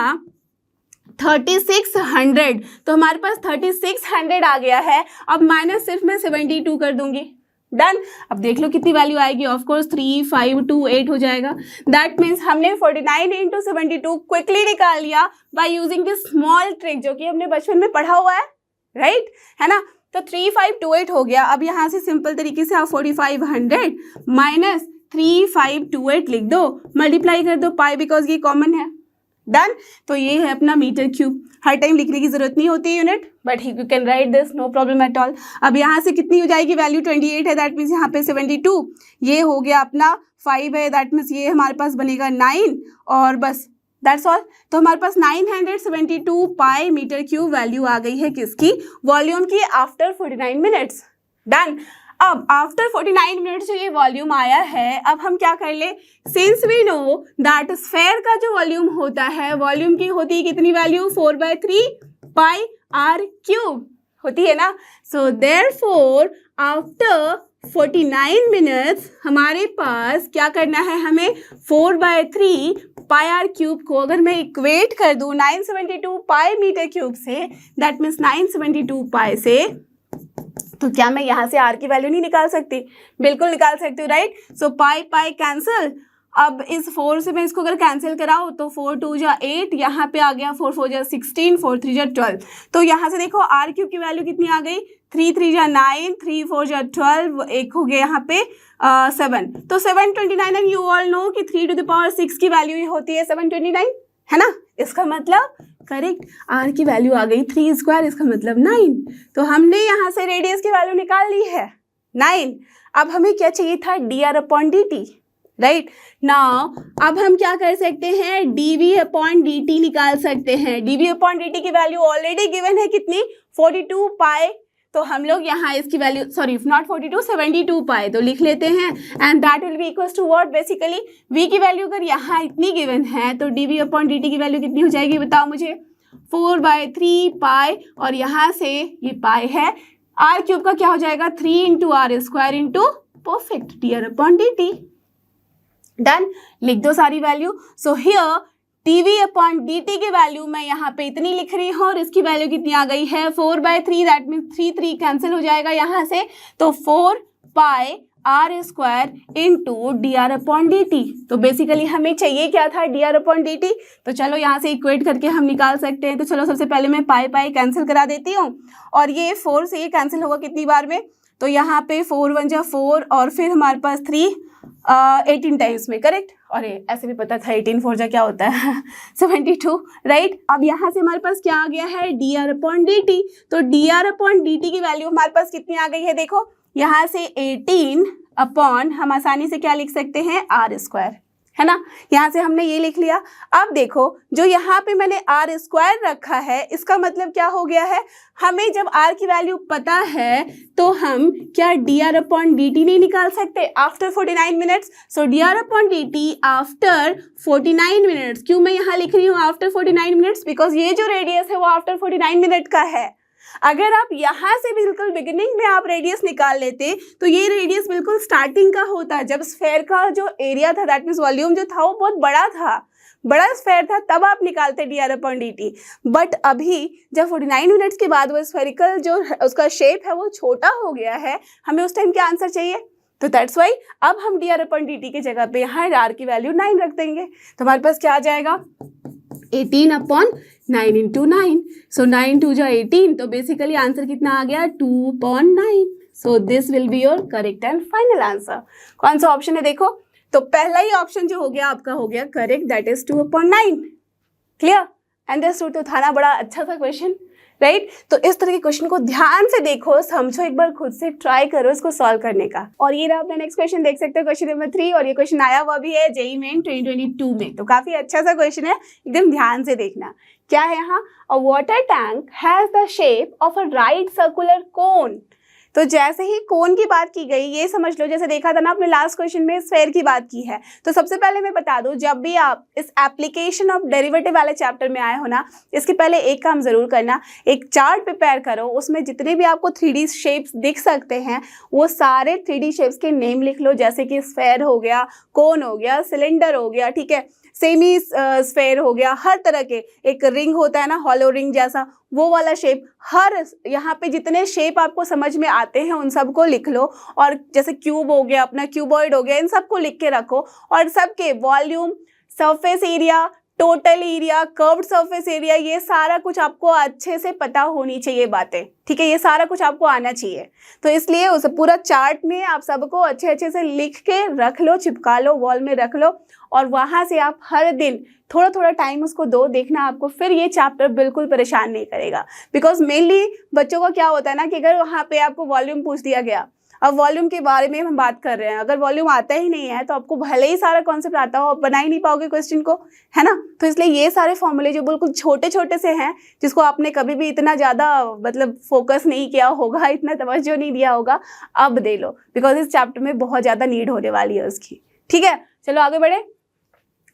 3600। तो हमारे पास 3600 आ गया है। अब माइनस सिर्फ मैं 72 कर दूंगी, डन। अब देख लो कितनी वैल्यू आएगी, ऑफ कोर्स 3528 हो जाएगा। दैट मीन्स हमने 49 इंटू 72 क्विकली निकाल लिया by using this small trick जो कि हमने बचपन में पढ़ा हुआ है, राइट, है ना। तो 3528 हो गया। अब यहाँ से सिंपल तरीके से आप 4500 माइनस 3528 लिख दो, मल्टीप्लाई कर दो पाई, बिकॉज ये कॉमन है, डन। तो ये है अपना मीटर क्यूब। हर टाइम लिखने की जरूरत नहीं होती unit, but you can write this, no problem at all. अब यहाँ से कितनी हो जाएगी वैल्यू, 28 है, दैट मीन्स यहाँ पे 72, ये हो गया अपना 5 है, दैट मीन्स ये हमारे पास बनेगा 9, और बस दैट्स ऑल। तो हमारे पास 972 पाई मीटर क्यूब वैल्यू आ गई है किसकी, वॉल्यूम की, आफ्टर 49 मिनट्स, डन। अब आफ्टर 49 मिनट्स जो ये वॉल्यूम आया है, अब हम क्या कर ले, since we know that sphere का जो वॉल्यूम होता है, वॉल्यूम की होती है कितनी वैल्यू, 4/3 पाई आर क्यूब होती है ना। सो देयरफॉर आफ्टर 49 मिनट्स हमारे पास क्या करना है, हमें 4/3 पाई आर क्यूब को अगर मैं इक्वेट कर दूं 972 पाई मीटर क्यूब से, दैट मीन्स 972 पाई से, तो क्या मैं यहाँ से आर की वैल्यू नहीं निकाल सकती? बिल्कुल निकाल सकती हूँ, राइट। सो पाई पाई कैंसिल। अब इस 4 से मैं इसको अगर कैंसिल कराऊँ तो 4 2 जा 8, यहाँ पे आ गया 4 4 जा 16, 4 3 जा 12। तो यहाँ से देखो आर क्यूब की वैल्यू कितनी आ गई, 3 3 जा 9, 3 4 जा 12, एक हो गया यहाँ पे 7, तो 729। एंड यू ऑल नो कि 3 to the power 6 की वैल्यू ही होती है 729, है ना। इसका मतलब करेक्ट, आर की वैल्यू आ गई 3 स्क्वायर, इसका मतलब 9। तो हमने यहाँ से रेडियस की वैल्यू निकाल ली है 9। अब हमें क्या चाहिए था, dr/dt, राइट। नाउ अब हम क्या कर सकते हैं, dv/dt निकाल सकते हैं। dv/dt की वैल्यू ऑलरेडी गिवन है कितनी, 42 पाई। तो हम लोग यहाँ इसकी वैल्यू, सॉरी नॉट 42, 72 पाई तो लिख लेते हैं, and that will be equals to what, basically v की वैल्यू अगर यहाँ इतनी गिवन है तो dv/dt की वैल्यू कितनी हो जाएगी, बताओ मुझे, 4/3 पाई, और यहाँ से ये पाई है, आर क्यूब का क्या हो जाएगा, 3 into r square into perfect dr/dt, done. लिख दो सारी वैल्यू। सो हियर dv/dt की वैल्यू मैं यहाँ पे इतनी लिख रही हूँ, और इसकी वैल्यू कितनी आ गई है, 4/3, दैट मीन्स 3 3 कैंसिल हो जाएगा यहाँ से, तो 4 पाई आर स्क्वायर इंटू dr/dt। तो बेसिकली हमें चाहिए क्या था, dr/dt। तो चलो यहाँ से इक्वेट करके हम निकाल सकते हैं। तो चलो सबसे पहले मैं पाई पाई कैंसिल करा देती हूँ, और ये 4 से ये कैंसिल होगा कितनी बार में, तो यहाँ पे 4 1 जा 4, और फिर हमारे पास 3 18 टाइम्स में, करेक्ट। और ऐसे भी पता था 18 4 जा क्या होता है 72, राइट। अब यहाँ से हमारे पास क्या आ गया है, dr/dt। तो dr/dt की वैल्यू हमारे पास कितनी आ गई है, देखो यहाँ से 18 अपॉन, हम आसानी से क्या लिख सकते हैं, आर स्क्वायर, है ना। यहाँ से हमने ये लिख लिया। अब देखो जो यहाँ पे मैंने आर स्क्वायर रखा है, इसका मतलब क्या हो गया है, हमें जब आर की वैल्यू पता है तो हम क्या dr/dt नहीं निकाल सकते आफ्टर 49 मिनट्स। सो dr/dt आफ्टर 49 मिनट्स, क्यों मैं यहाँ लिख रही हूँ आफ्टर 49 मिनट्स, बिकॉज ये जो रेडियस है वो आफ्टर 49 मिनट का है। अगर आप यहाँ से बिल्कुल बिगिनिंग में आप रेडियस निकाल लेते तो ये रेडियस बिल्कुल स्टार्टिंग का होता, जब स्फेयर का जो एरिया था, दैट मीन्स वॉल्यूम जो था वो बहुत बड़ा था, बड़ा स्फेयर था, तब आप निकालते dr/dt। बट अभी जब 49 मिनट्स के बाद वो स्फेरिकल जो उसका शेप है वो छोटा हो गया है, हमें उस टाइम क्या आंसर चाहिए, तो दैट्स वाई अब हम dr/dt की जगह पे यहाँ r की वैल्यू 9 रख देंगे। तो हमारे पास क्या आ जाएगा, 18/9 इंटू 9, सो 9 2 जा 18, तो बेसिकली आंसर कितना आ गया, 2/9। So this will be your correct and final answer. कौन सा ऑप्शन है, देखो तो पहला ही ऑप्शन जो हो गया आपका हो गया correct, that is 2/9। Clear, understood. तो था ना बड़ा अच्छा सा क्वेश्चन, राइट तो इस तरह के क्वेश्चन को ध्यान से देखो, समझो, एक बार खुद से ट्राई करो इसको सॉल्व करने का। और ये रहा अपना नेक्स्ट क्वेश्चन, देख सकते हो क्वेश्चन नंबर 3, और ये क्वेश्चन आया हुआ भी है जेईई मेन 2022 में, तो काफी अच्छा सा क्वेश्चन है, एकदम ध्यान से देखना। क्या है यहाँ, अ water tank has the shape of a right circular कोन। तो जैसे ही कोन की बात की गई, ये समझ लो जैसे देखा था ना अपने लास्ट क्वेश्चन में स्फेयर की बात की है। तो सबसे पहले मैं बता दूं, जब भी आप इस एप्लीकेशन ऑफ डेरिवेटिव वाले चैप्टर में आए हो ना, इसके पहले एक काम जरूर करना, एक चार्ट प्रिपेयर करो, उसमें जितने भी आपको 3D शेप्स दिख सकते हैं वो सारे 3D शेप्स के नेम लिख लो, जैसे कि स्फेयर हो गया, कोन हो गया, सिलेंडर हो गया, ठीक है, सेमी स्फेयर हो गया, हर तरह के, एक रिंग होता है ना हॉलो रिंग जैसा, वो वाला शेप, हर यहाँ पे जितने शेप आपको समझ में आते हैं उन सबको लिख लो। और जैसे क्यूब हो गया, अपना क्यूबॉइड हो गया, इन सबको लिख के रखो, और सबके volume, surface area, total area, curved surface area, ये सारा कुछ आपको अच्छे से पता होनी चाहिए बातें, ठीक है, ये सारा कुछ आपको आना चाहिए। तो इसलिए उस पूरा चार्ट में आप सबको अच्छे अच्छे से लिख के रख लो, चिपका लो, वॉल में रख लो, और वहाँ से आप हर दिन थोड़ा थोड़ा टाइम उसको दो, देखना आपको फिर ये चैप्टर बिल्कुल परेशान नहीं करेगा। बिकॉज मेनली बच्चों का क्या होता है ना कि अगर वहाँ पे आपको वॉल्यूम पूछ दिया गया, अब वॉल्यूम के बारे में हम बात कर रहे हैं, अगर वॉल्यूम आता ही नहीं है तो आपको भले ही सारा कॉन्सेप्ट आता हो, आप बना ही नहीं पाओगे क्वेश्चन को, है ना। तो इसलिए ये सारे फॉर्मूले जो बिल्कुल छोटे छोटे से हैं, जिसको आपने कभी भी इतना ज़्यादा मतलब फोकस नहीं किया होगा, इतना तवज्जो नहीं दिया होगा, अब दे लो, बिकॉज इस चैप्टर में बहुत ज़्यादा नीड होने वाली है उसकी, ठीक है। चलो आगे बढ़े।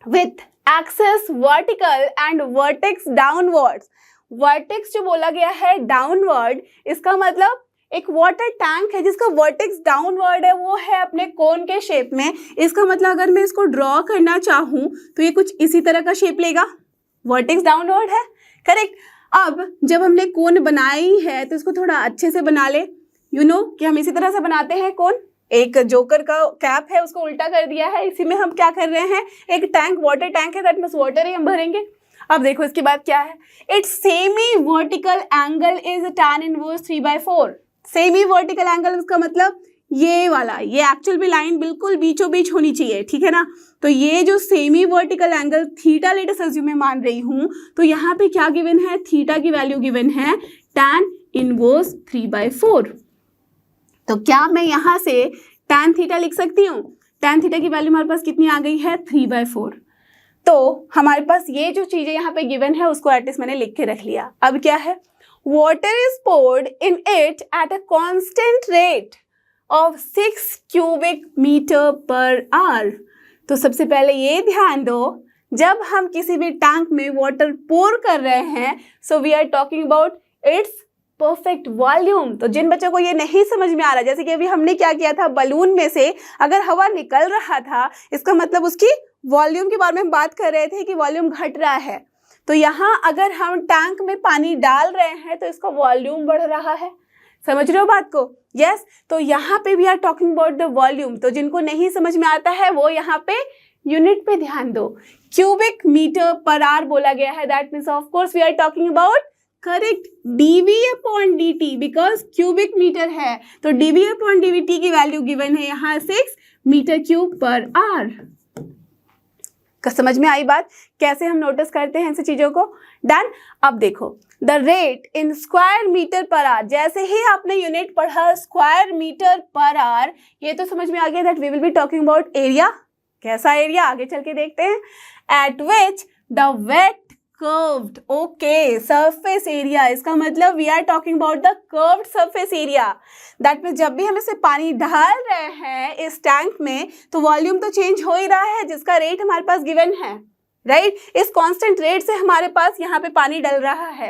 With axis vertical and vertex downwards, vertex जो बोला गया है डाउनवर्ड, इसका मतलब एक वाटर टैंक है जिसका वर्टेक्स डाउनवर्ड है, वो है अपने कोन के शेप में। इसका मतलब अगर मैं इसको ड्रॉ करना चाहूँ तो ये कुछ इसी तरह का शेप लेगा, वर्टेक्स डाउनवर्ड है, करेक्ट। अब जब हमने कोन बनाई है तो इसको थोड़ा अच्छे से बना ले, यू नो कि हम इसी तरह से बनाते हैं कोन। एक जोकर का कैप है, उसको उल्टा कर दिया है, इसी में हम क्या कर रहे हैं, एक टैंक, वाटर टैंक है, दैट मींस वाटर ही हम भरेंगे। अब देखो इसके बाद क्या है, it's semi vertical angle is tan inverse 3/4। Semi vertical angle इसका मतलब ये वाला, ये एक्चुअल भी लाइन बिल्कुल बीचों बीच होनी चाहिए, ठीक है ना। तो ये जो semi vertical angle theta latest assume में मान रही हूँ, तो यहाँ पे क्या गिवन है, थीटा की वैल्यू गिवन है tan इनवर्स 3/4। तो क्या मैं यहाँ से tan थीटा लिख सकती हूँ, tan थीटा की वैल्यू हमारे पास कितनी आ गई है, 3/4। तो हमारे पास ये जो चीजें यहाँ पे गिवन है उसको एटलीस्ट मैंने लिख के रख लिया। अब क्या है, water is poured in it at a constant rate of 6 cubic meter per hour। तो सबसे पहले ये ध्यान दो, जब हम किसी भी टैंक में वाटर पोर कर रहे हैं, so we are talking about its perfect volume. तो जिन बच्चों को ये नहीं समझ में आ रहा, जैसे कि अभी हमने क्या किया था, बलून में से अगर हवा निकल रहा था, इसका मतलब उसकी वॉल्यूम के बारे में हम बात कर रहे थे कि वॉल्यूम घट रहा है। तो यहाँ अगर हम टैंक में पानी डाल रहे हैं तो इसका वॉल्यूम बढ़ रहा है, समझ रहे हो बात को, यस। तो यहाँ पे we are talking about the volume. तो जिनको नहीं समझ में आता है वो यहाँ पे यूनिट पे ध्यान दो, क्यूबिक मीटर पर आवर बोला गया है, that means of course we are talking about correct dV/dt, because cubic metre है, तो dV/dVt की वैल्यू गिवन है यहाँ 6 मीटर क्यूब पर आवर। समझ में आई बात, कैसे हम नोटिस करते हैं ऐसी चीजों को, डन। अब देखो the rate in square metre per hour, जैसे ही आपने यूनिट पढ़ा स्क्वायर मीटर पर आवर, ये तो समझ में आ गया that we will be talking about area. कैसा एरिया, आगे चल के देखते हैं। At which the wet curved, okay, surface area, इसका मतलब we are talking about the curved surface area. That means जब भी हम इसे पानी डाल रहे हैं इस टैंक में तो वॉल्यूम तो चेंज हो ही रहा है, जिसका रेट हमारे पास गिवन है, राइट। इस कांस्टेंट रेट से हमारे पास यहाँ पे पानी डल रहा है,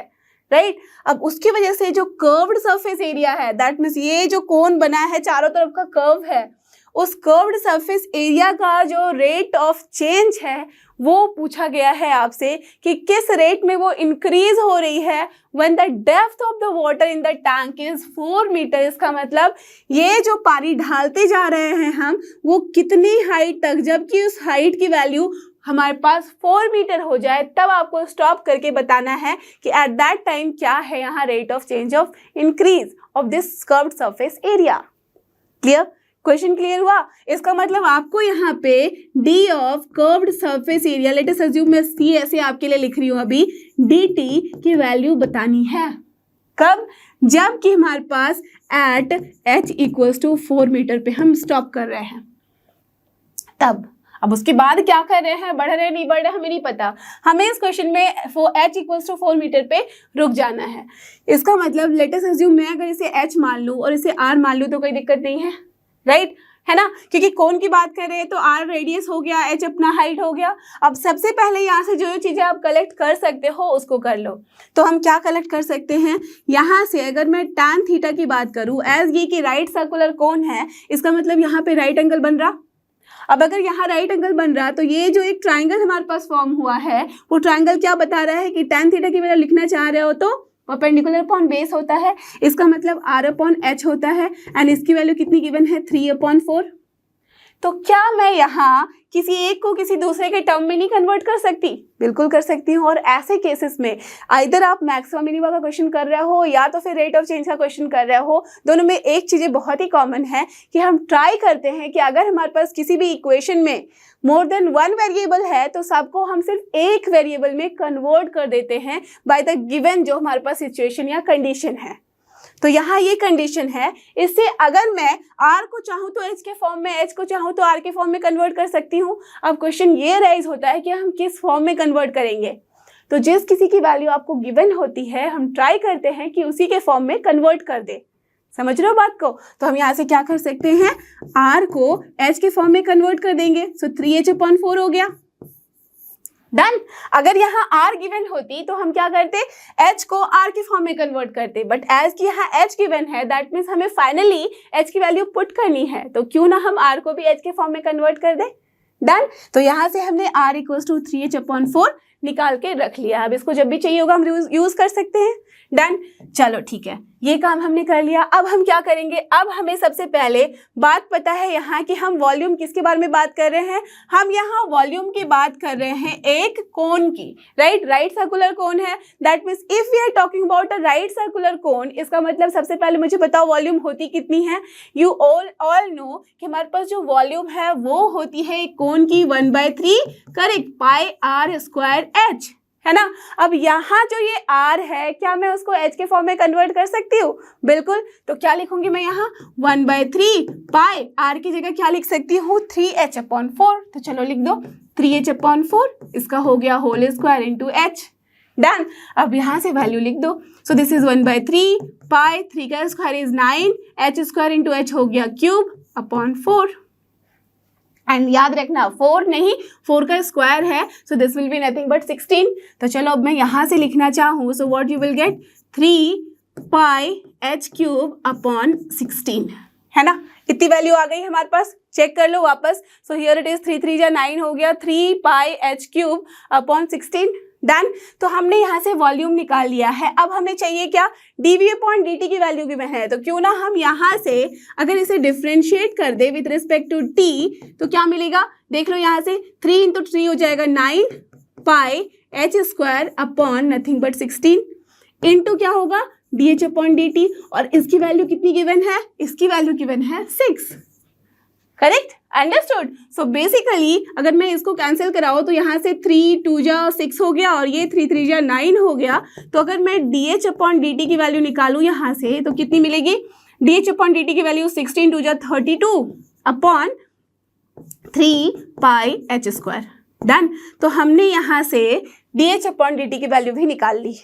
राइट। अब उसकी वजह से जो कर्व्ड सरफेस एरिया है, दैट मीन्स ये जो कोन बना है चारों तरफ का कर्व है, उस कर्व्ड सरफेस एरिया का जो रेट ऑफ चेंज है वो पूछा गया है आपसे कि किस रेट में वो इंक्रीज हो रही है when the depth of the water in the tank is 4 metre. इसका मतलब ये जो पानी ढालते जा रहे हैं हम, वो कितनी हाइट तक, जबकि उस हाइट की वैल्यू हमारे पास 4 मीटर हो जाए, तब आपको स्टॉप करके बताना है कि एट दैट टाइम क्या है यहाँ rate of change of increase of this curved surface area. Clear, question clear हुआ। इसका मतलब आपको यहाँ पे d of curved surface area, let us assume मैं c ऐसे आपके लिए लिख रही हूँ अभी, dt की वैल्यू बतानी है। कब? जब कि हमारे पास at h equals to 4 metre पे हम स्टॉप कर रहे हैं तब। अब उसके बाद क्या कर रहे हैं, बढ़ रहे नहीं बढ़ रहे हमें नहीं पता, हमें इस क्वेश्चन में h इक्वल्स टू 4 मीटर पे रुक जाना है। इसका मतलब लेट अस अज्यूम मैं अगर इसे h मान लूँ और इसे r मान लूँ तो कोई दिक्कत नहीं है, राइट है ना, क्योंकि कोन की बात कर रहे हैं तो r रेडियस हो गया, h अपना हाइट हो गया। अब सबसे पहले यहाँ से जो चीज़ें आप कलेक्ट कर सकते हो उसको कर लो। तो हम क्या कलेक्ट कर सकते हैं, यहाँ से अगर मैं tan थीटा की बात करूँ एज ये कि राइट सर्कुलर कोन है, इसका मतलब यहाँ पे राइट एंगल बन रहा। अब अगर यहाँ राइट एंगल बन रहा तो ये जो एक ट्राइंगल हमारे पास फॉर्म हुआ है वो ट्राइंगल क्या बता रहा है कि tan थीटा की वैल्यू लिखना चाह रहे हो तो परपेंडिकुलर अपॉन बेस होता है, इसका मतलब r अपॉन h होता है एंड इसकी वैल्यू कितनी गिवन है 3/4। तो क्या मैं यहाँ किसी एक को किसी दूसरे के टर्म में नहीं कन्वर्ट कर सकती? बिल्कुल कर सकती हूँ। और ऐसे केसेस में आइदर आप मैक्सिमम मिनिमम का क्वेश्चन कर रहे हो या तो फिर रेट ऑफ चेंज का क्वेश्चन कर रहे हो, दोनों में एक चीज़ें बहुत ही कॉमन है कि हम ट्राई करते हैं कि अगर हमारे पास किसी भी इक्वेशन में मोर देन वन वेरिएबल है तो सबको हम सिर्फ एक वेरिएबल में कन्वर्ट कर देते हैं बाय द गिवन जो हमारे पास सिचुएशन या कंडीशन है। तो यहाँ ये कंडीशन है, इससे अगर मैं r को चाहूँ तो h के फॉर्म में, h को चाहूँ तो r के फॉर्म में कन्वर्ट कर सकती हूँ। अब क्वेश्चन ये राइज होता है कि हम किस फॉर्म में कन्वर्ट करेंगे। तो जिस किसी की वैल्यू आपको गिवन होती है हम ट्राई करते हैं कि उसी के फॉर्म में कन्वर्ट कर दे। समझ रहे हो बात को? तो हम यहाँ से क्या कर सकते हैं, r को h के फॉर्म में कन्वर्ट कर देंगे। सो 3h/4 हो गया, डन। अगर यहाँ r गिवन होती तो हम क्या करते, h को r के फॉर्म में कन्वर्ट करते, बट एज कि यहाँ h गिवन है दैट मीन्स हमें फाइनली h की वैल्यू पुट करनी है, तो क्यों ना हम r को भी h के फॉर्म में कन्वर्ट कर दे, डन। तो यहाँ से हमने r इक्वल्स टू 3h/4 निकाल के रख लिया। अब इसको जब भी चाहिए होगा हम यूज कर सकते हैं, डन। चलो ठीक है, ये काम हमने कर लिया। अब हम क्या करेंगे, अब हमें सबसे पहले बात पता है यहाँ कि हम वॉल्यूम किसके बारे में बात कर रहे हैं, हम यहाँ वॉल्यूम की बात कर रहे हैं एक कोन की, राइट सर्कुलर कोन है। That means if we are talking about a right circular cone, इसका मतलब सबसे पहले मुझे बताओ वॉल्यूम होती कितनी है। यू ऑल नो कि हमारे पास जो वॉल्यूम है वो होती है एक कोन की 1/3, करेक्ट, पाई r स्क्वायर h, है ना। अब यहाँ जो ये r है क्या मैं उसको h के फॉर्म में कन्वर्ट कर सकती हूँ? बिल्कुल। तो क्या लिखूंगी मैं यहाँ 1/3 पाई, r की जगह क्या लिख सकती हूँ 3h/4। तो चलो लिख दो 3h/4, इसका हो गया whole square into h, done. अब यहाँ से वैल्यू लिख दो। सो दिस इज 1/3 पाई, 3 का square is 9, h square into h हो गया क्यूब अपॉन 4। एंड याद रखना 4 नहीं 4 का स्क्वायर है, so this will be nothing but 16। तो चलो अब मैं यहाँ से लिखना चाहूँ, so what you will gate 3 pi h cube upon 16, है ना। इतनी वैल्यू आ गई हमारे पास, चेक कर लो वापस। सो हियर इट इज 3 3 जा 9 हो गया, 3 पाई h क्यूब अपॉन 16, डन। तो हमने यहाँ से वॉल्यूम निकाल लिया है। अब हमें चाहिए क्या, dv/dt की वैल्यू गिवन है, तो क्यों ना हम यहाँ से अगर इसे डिफ्रेंशिएट कर दे विथ रिस्पेक्ट टू t तो क्या मिलेगा, देख लो यहाँ से 3 इंटू 3 हो जाएगा 9 पाई h square upon nothing but 16 into क्या होगा dh/dt, और इसकी वैल्यू कितनी गिवन है, इसकी वैल्यू गिवन है 6, करेक्ट, अंडरस्टूड। सो बेसिकली अगर मैं इसको कैंसिल कराऊँ तो यहाँ से 3 2 जा 6 हो गया और ये 3 3 जा 9 हो गया। तो अगर मैं dh/dt की वैल्यू निकालूँ यहाँ से तो कितनी मिलेगी, dh/dt की वैल्यू 16 2 जा 32 अपॉन 3 पाई h स्क्वायर, डन। तो हमने यहाँ से dh/dt की वैल्यू भी निकाल ली,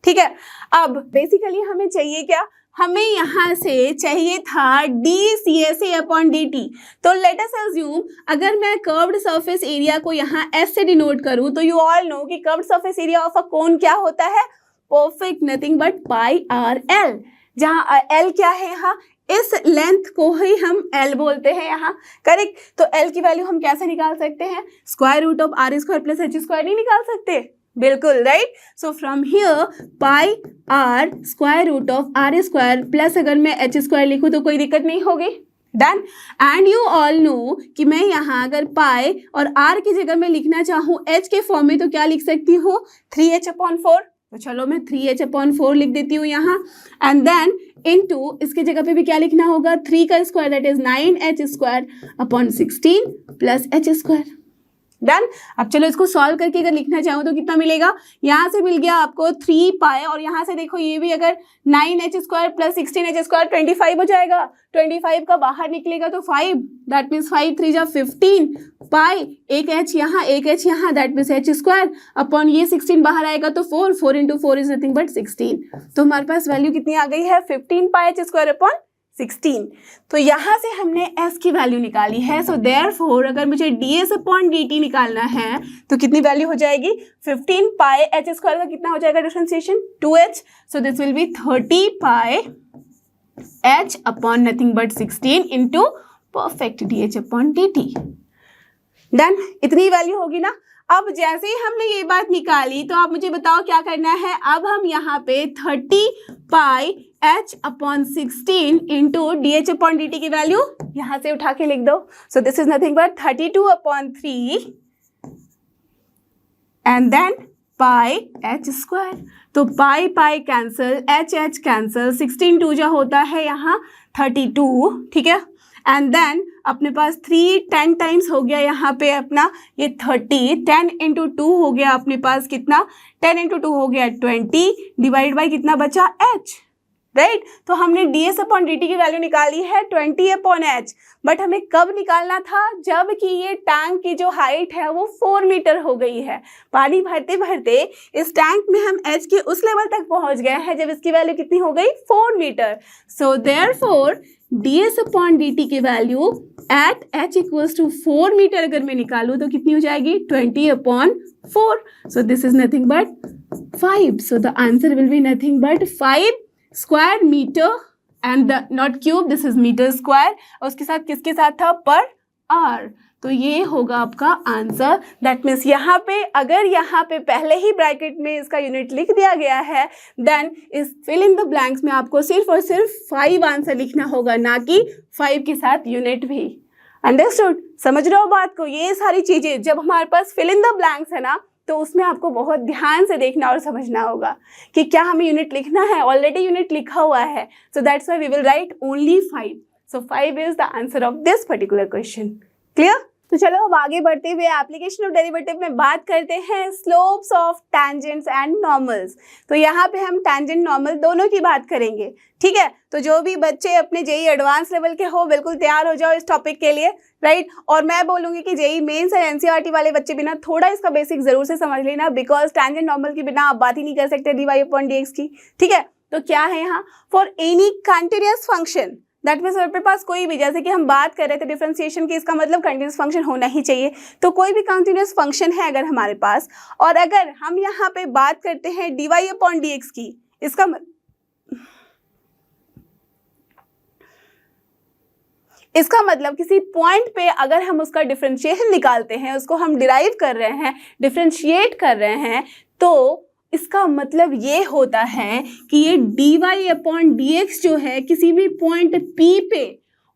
ठीक है। अब बेसिकली हमें चाहिए क्या, हमें यहाँ से चाहिए था dCSA/dt। तो लेट अस अज्यूम अगर मैं कर्व्ड सरफेस एरिया को यहाँ S से डिनोट करूँ तो यू ऑल नो कि curved surface area of a cone क्या होता है, perfect nothing but pi r l, जहाँ l क्या है, यहाँ इस लेंथ को ही हम l बोलते हैं यहाँ, करेक्ट। तो l की वैल्यू हम कैसे निकाल सकते हैं, square root of r square plus h square नहीं निकाल सकते, बिल्कुल, right. So from here pi r square root of r square plus अगर मैं h स्क्वायर लिखूँ तो कोई दिक्कत नहीं होगी, done. And you all know कि मैं यहाँ अगर पाई और r की जगह मैं लिखना चाहूँ h के फॉर्म में तो क्या लिख सकती हूँ 3h/4। तो चलो मैं 3h/4 लिख देती हूँ यहाँ, एंड देन इनटू इसके जगह पे भी क्या लिखना होगा 3 का square that is 9h square upon 16 plus h square, done. अब चलो इसको सॉल्व करके अगर लिखना चाहूँ तो कितना मिलेगा, यहाँ से मिल गया आपको 3 पाई, और यहाँ से देखो ये भी अगर 9h² प्लस 16h² 25 हो जाएगा, 25 का बाहर निकलेगा तो 5, दैट मीन्स 5 3 जा 15 पाई, एक h यहाँ एक h यहाँ, दैट मीन्स h² अपॉन ये 16 बाहर आएगा तो 4, 4 इंटू 4 इज नथिंग बट 16। तो हमारे पास वैल्यू कितनी आ गई है, 15 पाई h² अपॉन 16। तो यहाँ से हमने s की वैल्यू निकाली है। सो देयरफॉर अगर मुझे ds अपॉन dt निकालना है तो कितनी वैल्यू हो जाएगी, 15 पाई h² का कितना हो जाएगा differentiation, 2h। So this will be 30 pi h upon nothing but 16 into perfect dh upon dt। Done, इतनी वैल्यू होगी ना। अब जैसे ही हमने ये बात निकाली तो आप मुझे बताओ क्या करना है। अब हम यहाँ पे 30 pi h upon 16 into d h upon d t की वैल्यू यहाँ से उठा के लिख दो। So this is nothing but 32 upon 3 and then pi h²। तो pi pi cancel, h cancel, 16 2 जा होता है यहाँ 32, ठीक है। एंड देन अपने पास 3 10 टाइम्स हो गया यहाँ पे अपना ये 30, 10 इंटू 2 हो गया अपने पास कितना, 10 इंटू 2 हो गया 20, डिवाइड बाई कितना बचा h, राइट। तो हमने ds अपॉन dt की वैल्यू निकाली है 20 अपॉन h, बट हमें कब निकालना था, जब कि ये टैंक की जो हाइट है वो 4 मीटर हो गई है। पानी भरते भरते इस टैंक में हम h के उस लेवल तक पहुंच गए हैं जब इसकी वैल्यू कितनी हो गई, 4 metre. So therefore ds upon dt की value at h equals to 4 metre अगर मैं निकालूं तो कितनी हो जाएगी, 20 upon 4। So this is nothing but 5। So the answer will be nothing but 5 square metre and not cube, this is metre square. और उसके साथ किसके साथ था, पर आर। तो ये होगा आपका आंसर। दैट मीन्स यहाँ पे अगर यहाँ पे पहले ही ब्रैकेट में इसका यूनिट लिख दिया गया है देन इस फिल इन द ब्लैंक्स में आपको सिर्फ और सिर्फ 5 आंसर लिखना होगा, ना कि 5 के साथ यूनिट भी। अंडरस्टूड, समझ रहे हो बात को। ये सारी चीजें जब हमारे पास फिल इन द ब्लैंक्स है ना तो उसमें आपको बहुत ध्यान से देखना और समझना होगा कि क्या हमें यूनिट लिखना है, ऑलरेडी यूनिट लिखा हुआ है। So that's why we will write only 5। So 5 is the answer of this particular question. Clear. तो चलो अब आगे बढ़ते हुए एप्लीकेशन ऑफ डेरिवेटिव में बात करते हैं slopes of tangents and normals. तो यहाँ पे हम टैंजेंट नॉर्मल दोनों की बात करेंगे, ठीक है। तो जो भी बच्चे अपने जेई एडवांस लेवल के हो बिल्कुल तैयार हो जाओ इस टॉपिक के लिए, राइट। और मैं बोलूँगी कि जेई मेंस और एनसीईआरटी वाले बच्चे बिना थोड़ा इसका बेसिक जरूर से समझ लेना, बिकॉज टैंजेंट नॉर्मल की बिना आप बात ही नहीं कर सकते dy अपॉन dx की, ठीक है। तो क्या है यहाँ, for any continuous function, that means अपने पास कोई भी, जैसे कि हम बात कर रहे थे डिफरेंशिएशन की, इसका मतलब कंटिन्यूस फंक्शन होना ही चाहिए। तो कोई भी कंटिन्यूस फंक्शन है अगर हमारे पास, और अगर हम यहाँ पे बात करते हैं dy अपॉन dx की, इसका मतलब किसी पॉइंट पे अगर हम उसका डिफरेंशिएशन निकालते हैं, उसको हम डिराइव कर रहे हैं, डिफरेंशिएट कर रहे हैं, तो इसका मतलब ये होता है कि ये dy अपॉन dx जो है किसी भी पॉइंट P पे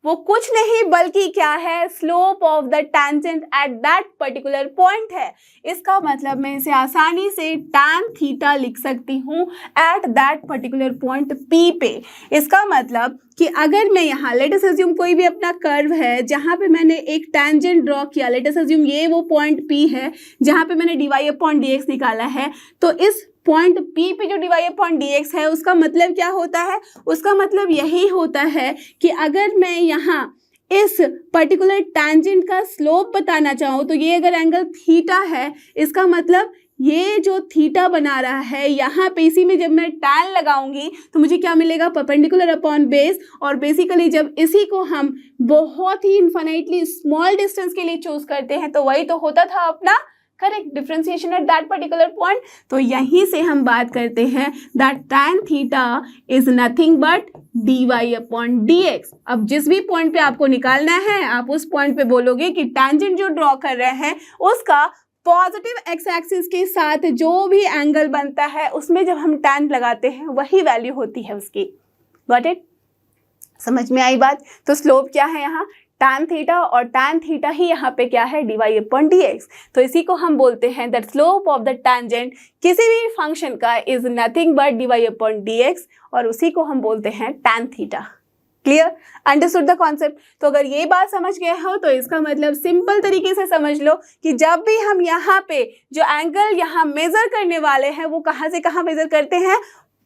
वो कुछ नहीं बल्कि क्या है, slope of the tangent at that particular point है। इसका मतलब मैं इसे आसानी से tan थीटा लिख सकती हूँ at that particular point P पे। इसका मतलब कि अगर मैं यहाँ लेट अस अज्यूम कोई भी अपना कर्व है जहाँ पे मैंने एक टैंजेंट ड्रॉ किया, लेट अस अज्यूम ये वो पॉइंट P है जहाँ पे मैंने dy अपॉन dx निकाला है, तो इस पॉइंट P पे जो dy अपॉन dx है उसका मतलब क्या होता है, उसका मतलब यही होता है कि अगर मैं यहाँ इस पर्टिकुलर टैंजेंट का स्लोप बताना चाहूँ तो ये अगर एंगल थीटा है, इसका मतलब ये जो थीटा बना रहा है यहाँ पे, इसी में जब मैं tan लगाऊंगी तो मुझे क्या मिलेगा, परपेंडिकुलर अपॉन बेस। और बेसिकली जब इसी को हम बहुत ही इन्फिनिटली स्मॉल डिस्टेंस के लिए चूज करते हैं तो वही तो होता था अपना correct differentiation at that particular point. तो यहीं से हम बात करते हैं that tan theta is nothing but dy upon dx। अब जिस भी पॉइंट पे आपको निकालना है आप उस पॉइंट पे बोलोगे कि टैंजेंट जो ड्रॉ कर रहे हैं उसका पॉजिटिव एक्स एक्सिस के साथ जो भी एंगल बनता है उसमें जब हम tan लगाते हैं वही वैल्यू होती है उसकी। गॉट इट, समझ में आई बात। तो स्लोप क्या है यहाँ, tan थीटा, और tan थीटा ही यहाँ पे क्या है, dy अपॉन dx। तो इसी को हम बोलते हैं that slope of the tangent किसी भी फंक्शन का is nothing but dy upon dx, और उसी को हम बोलते हैं tan theta. Clear, understood the concept. तो अगर ये बात समझ गए हो तो इसका मतलब सिंपल तरीके से समझ लो कि जब भी हम यहाँ पे जो एंगल यहाँ मेजर करने वाले हैं वो कहाँ से कहाँ मेजर करते हैं,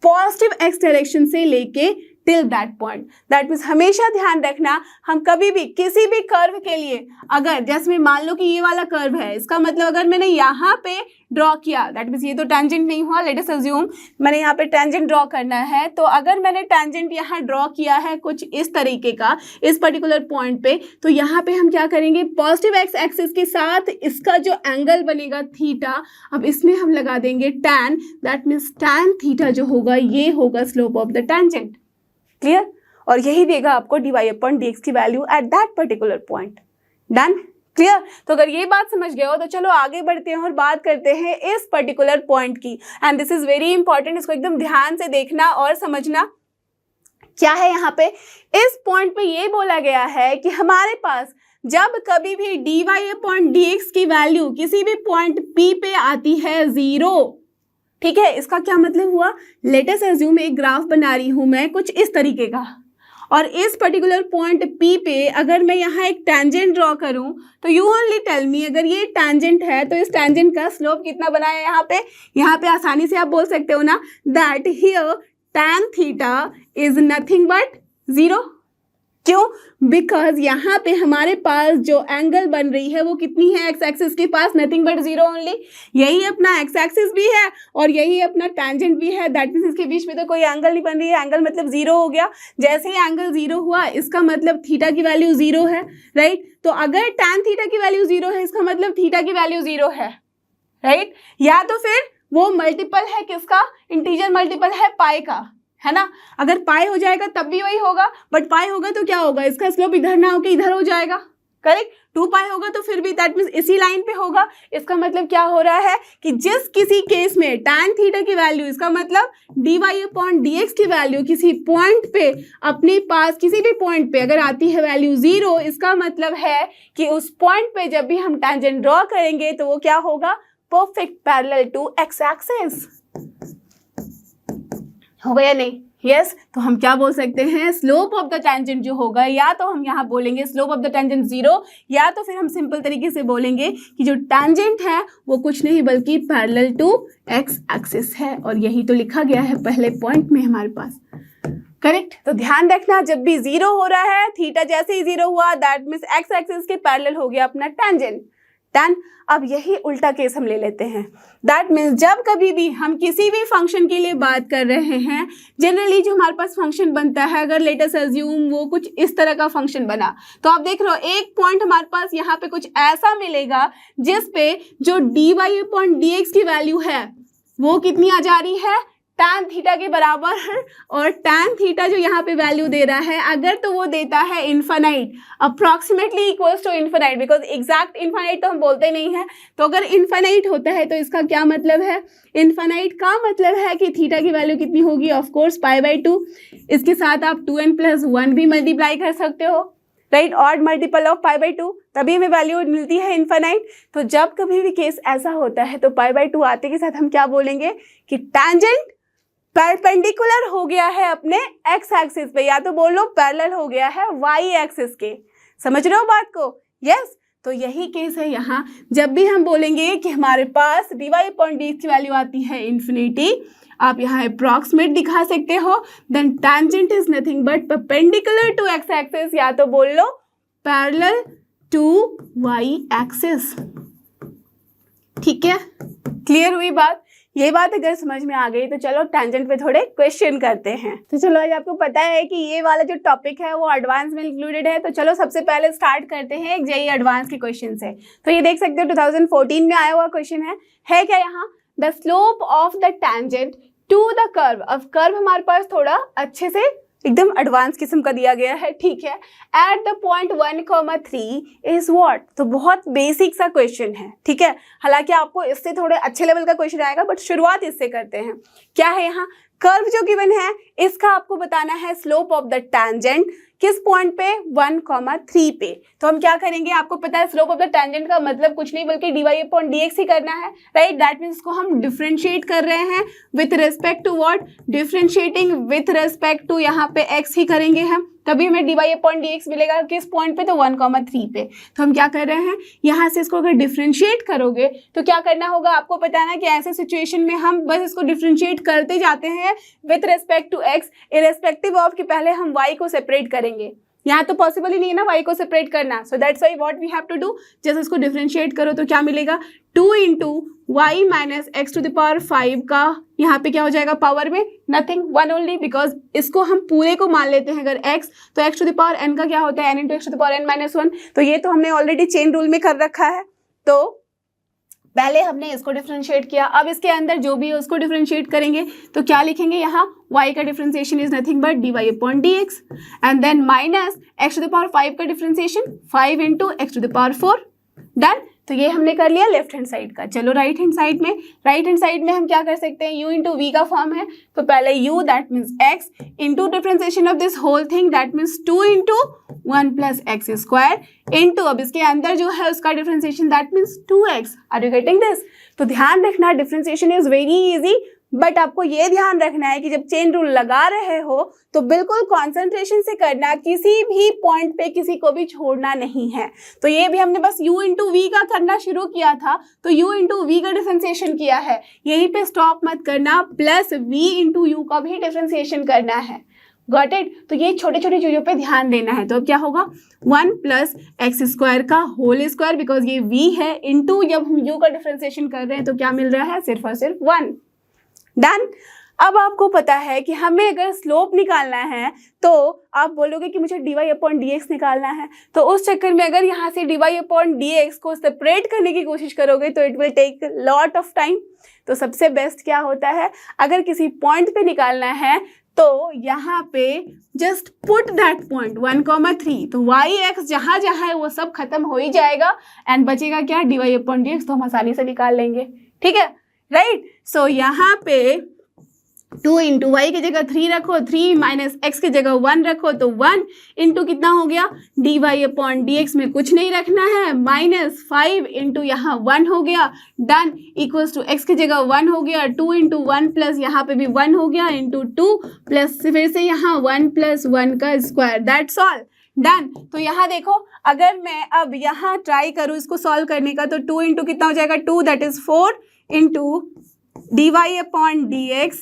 पॉजिटिव एक्स डायरेक्शन से लेके till that point. That means हमेशा ध्यान रखना, हम कभी भी किसी भी कर्व के लिए, अगर जैसे मान लो कि ये वाला कर्व है, इसका मतलब अगर मैंने यहाँ पे ड्रॉ किया, दैट मीन्स ये तो टेंजेंट नहीं हुआ, लेट अस अज्यूम मैंने यहाँ पे टेंजेंट ड्रॉ करना है, तो अगर मैंने टेंजेंट यहाँ ड्रॉ किया है कुछ इस तरीके का इस पर्टिकुलर पॉइंट पे, तो यहाँ पे हम क्या करेंगे, पॉजिटिव एक्स एक्सिस के साथ इसका जो एंगल बनेगा थीटा, अब इसमें हम लगा देंगे tan, that means tan theta जो होगा ये होगा slope of the tangent. Clear, और यही देगा आपको dy/dx की value at that particular point. Done, clear. तो अगर ये बात समझ गए हो तो चलो आगे बढ़ते हैं और बात करते हैं इस पर्टिकुलर पॉइंट की, and this is very important, इसको एकदम ध्यान से देखना और समझना। क्या है यहाँ पे, इस पॉइंट पे ये बोला गया है कि हमारे पास जब कभी भी dy/dx की वैल्यू किसी भी पॉइंट P पे आती है 0, ठीक है, इसका क्या मतलब हुआ, लेट अस अज्यूम एक ग्राफ बना रही हूं मैं कुछ इस तरीके का, और इस पर्टिकुलर पॉइंट P पे अगर मैं यहाँ एक टेंजेंट ड्रॉ करूं तो यू ओनली टेल मी, अगर ये टेंजेंट है तो इस टेंजेंट का स्लोप कितना बना है यहाँ पे आसानी से आप बोल सकते हो ना, that here tan theta is nothing but 0। क्यों, बिकॉज यहाँ पे हमारे पास जो एंगल बन रही है वो कितनी है, एक्स एक्सिस के पास, नथिंग बट 0 ओनली। यही अपना एक्स एक्सिस भी है और यही अपना टेंजेंट भी है, दैट मीन्स इसके बीच में तो कोई एंगल नहीं बन रही है, एंगल मतलब 0 हो गया। जैसे ही एंगल 0 हुआ इसका मतलब थीटा की वैल्यू 0 है, राइट। तो अगर tan थीटा की वैल्यू 0 है इसका मतलब थीटा की वैल्यू 0 है, राइट। या तो फिर वो मल्टीपल है किसका, इंटीजर मल्टीपल है पाई का, है ना। अगर पाई हो जाएगा तब भी वही होगा, बट पाई होगा तो क्या होगा, इसका स्लोप इधर ना होके इधर हो जाएगा, करेक्ट। 2 पाई होगा तो फिर भी दैट मीन्स इसी लाइन पे होगा। इसका मतलब क्या हो रहा है कि जिस किसी केस में tan थीटा की वैल्यू, इसका मतलब dy/dx की वैल्यू किसी पॉइंट पे अपने पास किसी भी पॉइंट पे अगर आती है वैल्यू 0, इसका मतलब है कि उस पॉइंट पे जब भी हम टेंजेंट ड्रॉ करेंगे तो वो क्या होगा, perfect parallel to x axis. हो गया नहीं, यस। तो हम क्या बोल सकते हैं, स्लोप ऑफ द टेंजेंट जो होगा, या तो हम यहाँ बोलेंगे स्लोप ऑफ द टेंजेंट 0, या तो फिर हम सिंपल तरीके से बोलेंगे कि जो टेंजेंट है वो कुछ नहीं बल्कि पैरेलल टू एक्स एक्सिस है, और यही तो लिखा गया है पहले पॉइंट में हमारे पास, करेक्ट। तो ध्यान रखना, जब भी 0 हो रहा है, थीटा जैसे ही 0 हुआ, दैट मीन्स एक्स एक्सिस के पैरेलल हो गया अपना टेंजेंट। डन। अब यही उल्टा केस हम ले लेते हैं, दैट मीन्स जब कभी भी हम किसी भी फंक्शन के लिए बात कर रहे हैं, जनरली जो हमारे पास फंक्शन बनता है, अगर लेट अस अज्यूम वो कुछ इस तरह का फंक्शन बना, तो आप देख रहे हो एक पॉइंट हमारे पास यहाँ पे कुछ ऐसा मिलेगा जिस पे जो dy/dx की वैल्यू है वो कितनी आ जा रही है, tan थीटा के बराबर, और tan थीटा जो यहाँ पे वैल्यू दे रहा है अगर तो वो देता है infinite, approximately equals to infinite, because exact infinite तो हम बोलते नहीं है। तो अगर इन्फानाइट होता है तो इसका क्या मतलब है, इन्फानाइट का मतलब है कि थीटा की वैल्यू कितनी होगी, ऑफकोर्स π/2। इसके साथ आप 2n + 1 भी मल्टीप्लाई कर सकते हो, राइट, ऑड मल्टीपल ऑफ π/2, तभी हमें वैल्यू मिलती है इन्फानाइट। तो जब कभी भी केस ऐसा होता है तो π/2 आते के साथ हम क्या बोलेंगे कि टेंजेंट परपेंडिकुलर हो गया है अपने एक्स एक्सिस पे, या तो बोलो पैरेलल हो गया है वाई एक्सिस के। समझ रहे हो बात को, यस। तो यही केस है यहाँ, जब भी हम बोलेंगे कि हमारे पास dy/dx की वैल्यू आती है इन्फिनिटी, आप यहाँ अप्रॉक्सीमेट दिखा सकते हो, then tangent is nothing but perpendicular to x axis, या तो बोल लो पैरेलल टू वाई एक्सिस। ठीक है, क्लियर हुई बात। ये बात अगर समझ में आ गई तो चलो टेंजेंट पे थोड़े क्वेश्चन करते हैं। तो चलो, आज आपको पता है कि ये वाला जो टॉपिक है वो एडवांस में इंक्लूडेड है, तो चलो सबसे पहले स्टार्ट करते हैं एक जेईई एडवांस के क्वेश्चन से। तो ये देख सकते हो 2014 में आया हुआ क्वेश्चन है क्या यहाँ, the slope of the tangent to the curve. अब कर्व हमारे पास थोड़ा अच्छे से एकदम एडवांस किस्म का दिया गया है, ठीक है। At the point 1,3 is what, तो बहुत बेसिक सा क्वेश्चन है, ठीक है। हालांकि आपको इससे थोड़े अच्छे लेवल का क्वेश्चन आएगा, बट शुरुआत इससे करते हैं। क्या है यहाँ, कर्व जो गिवन है इसका आपको बताना है स्लोप ऑफ द टैंजेंट किस पॉइंट पे 1,3 पे। तो हम क्या करेंगे, आपको पता है स्लोप ऑफ द टैंजेंट का मतलब कुछ नहीं बल्कि dy/dx ही करना है, राइट। दैट मीन्स इसको हम डिफरेंशिएट कर रहे हैं with respect to what, differentiating with respect to यहाँ पे x ही करेंगे हम, तभी हमें dy/dx मिलेगा किस पॉइंट पे, तो 1,3 पे। तो हम क्या कर रहे हैं, यहाँ से इसको अगर डिफरेंशिएट करोगे तो क्या करना होगा, आपको पता है ना कि ऐसे सिचुएशन में हम बस इसको डिफरेंशिएट करते जाते हैं with respect to x, irrespective of कि पहले हम y को सेपरेट करेंगे। यहाँ तो पॉसिबल ही नहीं है ना y को सेपरेट करना, so that's why what we have to do, जैसे इसको डिफरेंशिएट करो तो क्या मिलेगा, 2 × y - x⁵ का यहाँ पे क्या हो जाएगा पावर में, नथिंग, 1 ओनली, बिकॉज इसको हम पूरे को मान लेते हैं अगर x, तो x⁴n का क्या होता है, n × x⁴n-1, तो ये तो हमने ऑलरेडी चेन रूल में कर रखा है। तो पहले हमने इसको डिफरेंशिएट किया, अब इसके अंदर जो भी है उसको डिफरेंशिएट करेंगे, तो क्या लिखेंगे यहाँ, y का differentiation is nothing but dy/dx and then minus x⁵ का डिफरेंशिएशन 5 × x⁴, डन। तो ये हमने कर लिया लेफ्ट हैंड साइड का। चलो राइट हैंड साइड में हम क्या कर सकते हैं, u × v का फॉर्म है, तो पहले u that means x into differentiation of this whole thing that means 2 × 1 + x² into, अब इसके अंदर जो है उसका differentiation that means 2x। Are you getting this? तो ध्यान रखना differentiation is very easy, but आपको ये ध्यान रखना है कि जब चेन रूल लगा रहे हो तो बिल्कुल कॉन्सेंट्रेशन से करना, किसी भी पॉइंट पे किसी को भी छोड़ना नहीं है। तो ये भी हमने बस u × v का करना शुरू किया था, तो u × v का डिफरेंशिएशन किया है, यहीं पे स्टॉप मत करना, प्लस v × u का भी डिफरेंशिएशन करना है। Got it? तो ये छोटे छोटे चीज़ों पे ध्यान देना है। तो अब क्या होगा, 1 + x² का होल स्क्वायर, बिकॉज ये v है, इंटू जब हम u का डिफरेंशिएशन कर रहे हैं तो क्या मिल रहा है, सिर्फ और सिर्फ 1। डन। अब आपको पता है कि हमें अगर स्लोप निकालना है तो आप बोलोगे कि मुझे dy/dx निकालना है, तो उस चक्कर में अगर यहाँ से dy/dx को सेपरेट करने की कोशिश करोगे तो it will take lot of time. तो सबसे बेस्ट क्या होता है, अगर किसी पॉइंट पे निकालना है तो यहाँ पे जस्ट पुट दैट पॉइंट 1,3, तो y x जहाँ जहाँ है वो सब खत्म हो ही जाएगा एंड बचेगा क्या, dy/dx, तो हम आसानी से निकाल लेंगे। ठीक है, राइट। सो यहाँ पे 2 × y की जगह 3 रखो, 3 - x की जगह 1 रखो, तो 1 × कितना हो गया, dy/dx में कुछ नहीं रखना है, -5 × यहाँ 1 हो गया, डन, इक्वल्स टू x की जगह 1 हो गया, 2 × 1 प्लस यहाँ पे भी 1 हो गया, इंटू 2 प्लस फिर से यहाँ 1 + 1 का स्क्वायर, दैट्स ऑल, डन। तो यहाँ देखो, अगर मैं अब यहाँ ट्राई करूँ इसको सॉल्व करने का, तो 2 × कितना हो जाएगा, 2 that is 4 × dy/dx